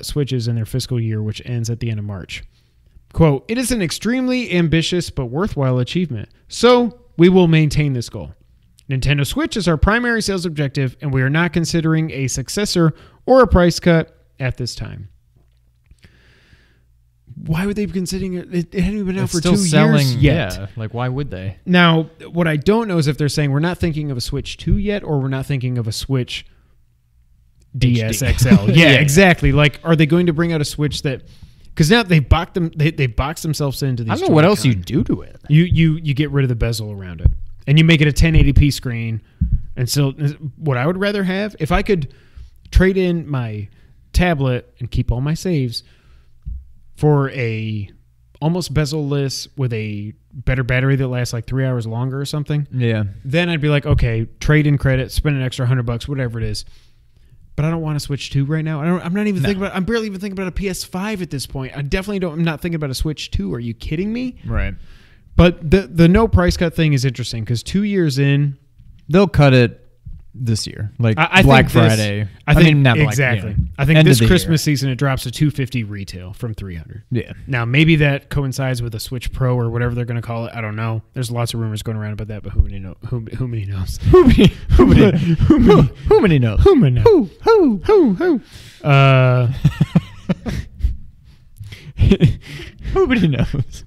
Switches in their fiscal year, which ends at the end of March. Quote, "It is an extremely ambitious but worthwhile achievement, so we will maintain this goal. Nintendo Switch is our primary sales objective, and we are not considering a successor or a price cut at this time." Why would they be considering it? It hadn't even been out for 2 years yet. Yeah, like why would they? Now, what I don't know is if they're saying we're not thinking of a Switch 2 yet, or we're not thinking of a Switch DS XL. Yeah, exactly. Like, are they going to bring out a Switch that? Because now they boxed themselves into these. I don't know what else you do to it. You get rid of the bezel around it, and you make it a 1080p screen. And so, what I would rather have, if I could trade in my tablet and keep all my saves for a almost bezel-less with a better battery that lasts like 3 hours longer or something. Yeah. Then I'd be like, okay, trade in credit, spend an extra $100, whatever it is. But I don't want to Switch 2 right now. I'm not even thinking about. I'm barely even thinking about a PS5 at this point. I definitely don't. I'm not thinking about a Switch 2. Are you kidding me? Right. But the no price cut thing is interesting because 2 years in, they'll cut it this year, like I Black think Friday. I think mean, not Black, exactly. yeah. I think End this of the Christmas year. season it drops to $250 retail from $300. Yeah. Now maybe that coincides with a Switch Pro or whatever they're going to call it. I don't know. There's lots of rumors going around about that, but who many knows? Who many knows? Who knows?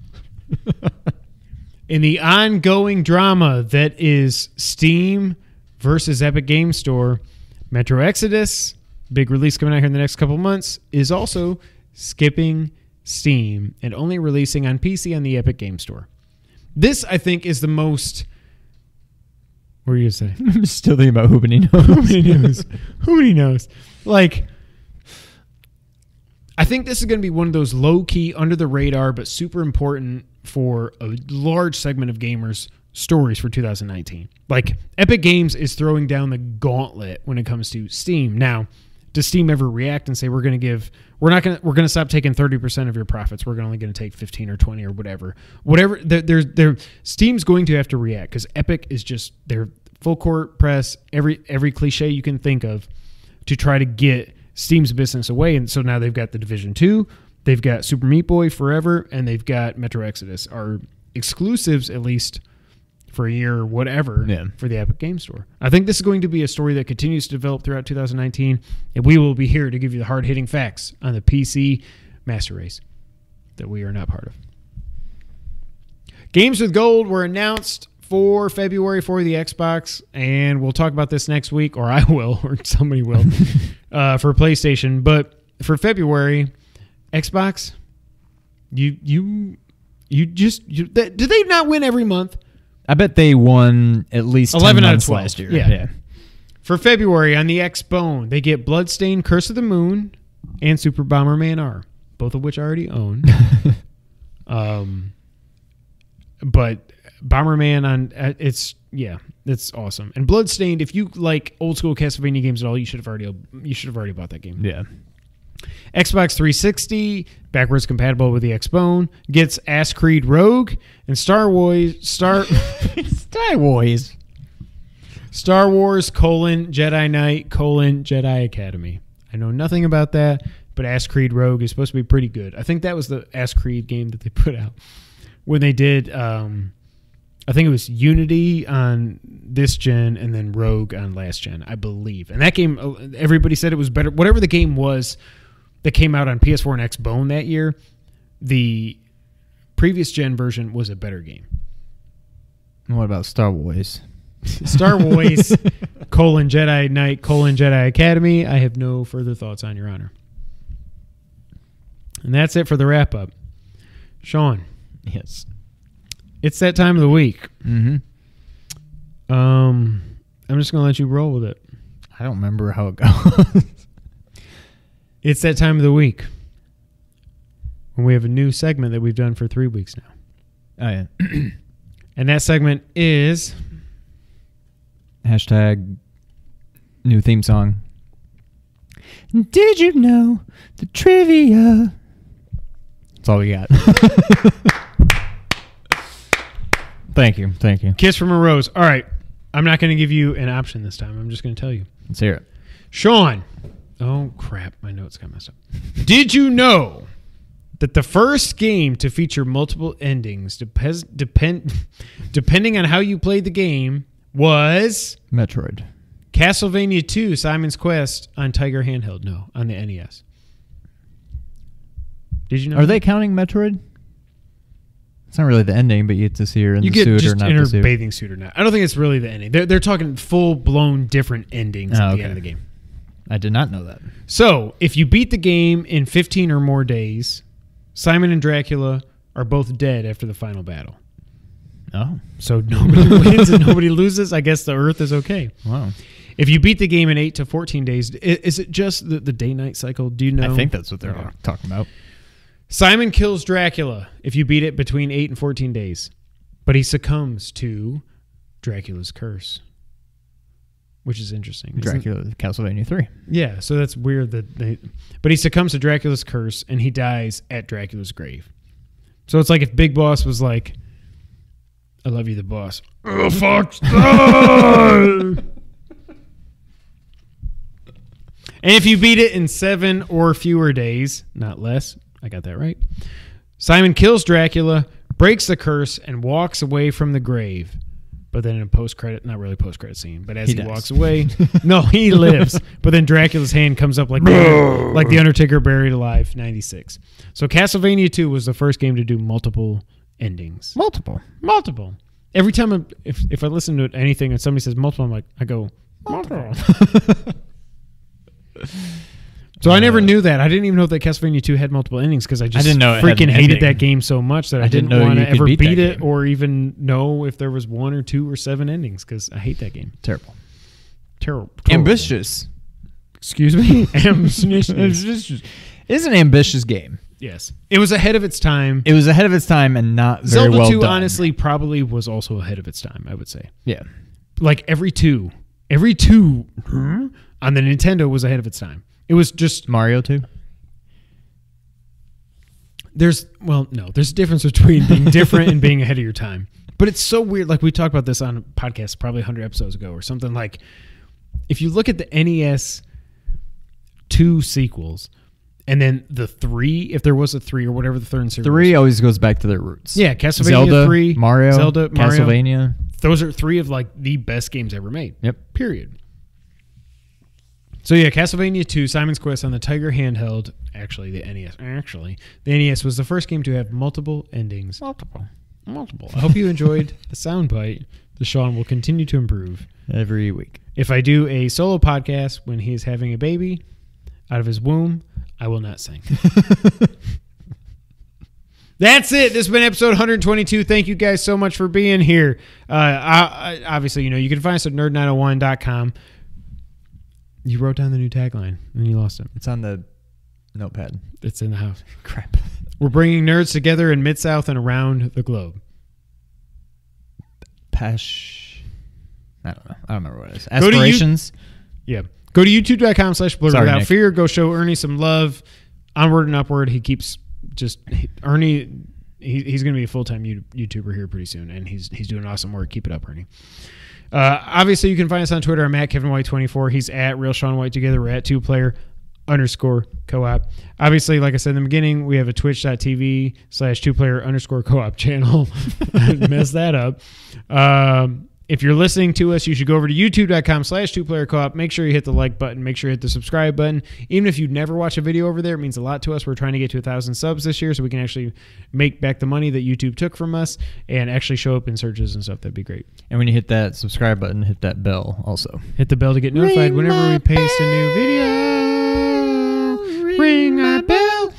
In the ongoing drama that is Steam versus Epic Game Store, Metro Exodus, big release coming out here in the next couple months, is also skipping Steam and only releasing on PC on the Epic Game Store. This, I think, is the most... What were you going to say? I'm still thinking about who many knows. Who many knows? Like, I think this is going to be one of those low-key, under-the-radar, but super important for a large segment of gamers stories for 2019. Like, Epic Games is throwing down the gauntlet when it comes to Steam. Now, does Steam ever react and say we're going to stop taking 30% of your profits. We're only going to take 15 or 20 or whatever. Steam's going to have to react because Epic is just their full court press, every cliche you can think of to try to get Steam's business away. And so now they've got the Division 2, they've got Super Meat Boy Forever, and they've got Metro Exodus, are exclusives at least for a year or whatever for the Epic Game Store. I think this is going to be a story that continues to develop throughout 2019, and we will be here to give you the hard-hitting facts on the PC master race that we are not part of. Games with Gold were announced for February for the Xbox, and we'll talk about this next week, or I will, or somebody will, for PlayStation. But for February, Xbox, did they not win every month? I bet they won at least 11 out of 12 last year. Yeah. For February on the Xbone, they get Bloodstained, Curse of the Moon, and Super Bomberman R, both of which I already own. But Bomberman it's awesome. And Bloodstained, if you like old school Castlevania games at all, you should have already bought that game. Yeah. Xbox 360, backwards compatible with the Xbone, gets Ass Creed Rogue and Star Wars Jedi Knight Jedi Academy. I know nothing about that, but Ass Creed Rogue is supposed to be pretty good. I think that was the Ass Creed game that they put out when they did. I think it was Unity on this gen and then Rogue on last gen, I believe. And that game, everybody said it was better. Whatever the game was that came out on PS4 and Xbone that year, the previous gen version was a better game. What about Star Wars? Star Wars, Jedi Knight, Jedi Academy. I have no further thoughts on, Your Honor. And that's it for the wrap-up. Sean. Yes. It's that time of the week. Mm-hmm. I'm just going to let you roll with it. I don't remember how it goes. It's that time of the week when we have a new segment that we've done for 3 weeks now. Oh, yeah. And that segment is... Hashtag new theme song. Did you know the trivia? That's all we got. Thank you. Kiss from a Rose. All right. I'm not going to give you an option this time. I'm just going to tell you. Let's hear it. Sean. Oh, crap. My notes got messed up. Did you know that the first game to feature multiple endings, depending on how you played the game, was... Metroid. Castlevania 2, Simon's Quest on Tiger Handheld. No, on the NES. Did you know? Are they counting Metroid? It's not really the ending, but you get to see her in the suit or not in her the suit. bathing suit or not. I don't think it's really the ending. They're talking full-blown different endings at the end of the game. I did not know that. So, if you beat the game in 15 or more days, Simon and Dracula are both dead after the final battle. Oh. So nobody wins and nobody loses. I guess the Earth is okay. Wow. If you beat the game in 8 to 14 days, is it just the day-night cycle? Do you know? I think that's what they're talking about. Simon kills Dracula if you beat it between 8 and 14 days. But he succumbs to Dracula's curse, which is interesting. Dracula, Castlevania 3. Yeah, so that's weird but he succumbs to Dracula's curse and he dies at Dracula's grave. So it's like if Big Boss was like, I love you, the boss. Oh, fuck. And if you beat it in 7 or fewer days, not less, I got that right, Simon kills Dracula, breaks the curse, and walks away from the grave. But then in a post-credit, not really post-credit scene, but as he walks away, no, he lives. But then Dracula's hand comes up like the Undertaker buried alive, 96. So Castlevania 2 was the first game to do multiple endings. Multiple. Every time if I listen to anything and somebody says multiple, I go, multiple. So I never knew that. I didn't even know that Castlevania 2 had multiple endings because I didn't know freaking hated that game so much that I didn't want to ever beat it or even know if there was 1 or 2 or 7 endings because I hate that game. Terrible. Ambitious. Excuse me? Ambitious. It's an ambitious game. Yes. It was ahead of its time. It was ahead of its time and not very Zelda well 2 done. honestly probably was also ahead of its time, I would say. Yeah. Every two on the Nintendo was ahead of its time. It was just Mario 2. There's a difference between being different and being ahead of your time. But it's so weird. Like we talked about this on a podcast probably 100 episodes ago or something. Like if you look at the NES 2 sequels and then the 3, if there was a 3 or whatever the third series. 3 always goes back to their roots. Yeah, Castlevania Zelda, 3, Mario, Castlevania. Those are 3 of the best games ever made. Yep. Period. So yeah, Castlevania 2, Simon's Quest on the Tiger handheld. Actually, the NES. The NES was the first game to have multiple endings. Multiple. I hope you enjoyed the soundbite. The Sean will continue to improve every week. If I do a solo podcast when he is having a baby out of his womb, I will not sing. That's it. This has been episode 122. Thank you guys so much for being here. Obviously, you can find us at nerd901.com. You wrote down the new tagline and you lost it. It's on the notepad. It's in the house. Crap. We're bringing nerds together in Mid-South and around the globe. I don't know. I don't remember what it is. Aspirations. Yeah. Go to youtube.com/blurred Sorry, without Nick. fear. Go show Ernie some love. Onward and upward. He keeps Ernie. He's going to be a full-time YouTuber here pretty soon, and he's doing awesome work. Keep it up, Ernie. Obviously, you can find us on Twitter. I'm at KevinWhite24. He's at Real Sean White together. We're at 2player_co-op. Obviously, like I said in the beginning, we have a twitch.tv/2player_co-op channel. Messed that up. If you're listening to us, you should go over to youtube.com/2playercoop. Make sure you hit the like button. Make sure you hit the subscribe button. Even if you never watch a video over there, it means a lot to us. We're trying to get to 1,000 subs this year so we can actually make back the money that YouTube took from us and actually show up in searches and stuff. That'd be great. And when you hit that subscribe button, hit that bell also. Hit the bell to get notified whenever we paste a new video. Ring my bell.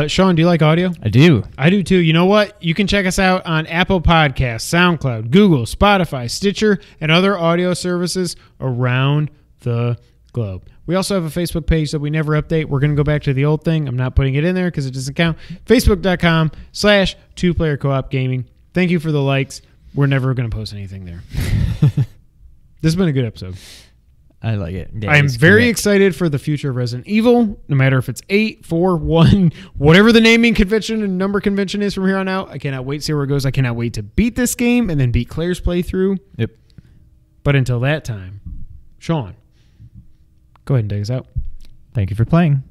Sean, do you like audio? I do. I do too. You know what? You can check us out on Apple Podcasts, SoundCloud, Google, Spotify, Stitcher, and other audio services around the globe. We also have a Facebook page that we never update. We're going to go back to the old thing. I'm not putting it in there because it doesn't count. Facebook.com/2playercoop gaming. Thank you for the likes. We're never going to post anything there. This has been a good episode. I like it. Yeah, I'm very excited for the future of Resident Evil, no matter if it's 8, 4, 1, whatever the naming convention and number convention is from here on out. I cannot wait to see where it goes. I cannot wait to beat this game and then beat Claire's playthrough. Yep. But until that time, Sean, go ahead and take us out. Thank you for playing.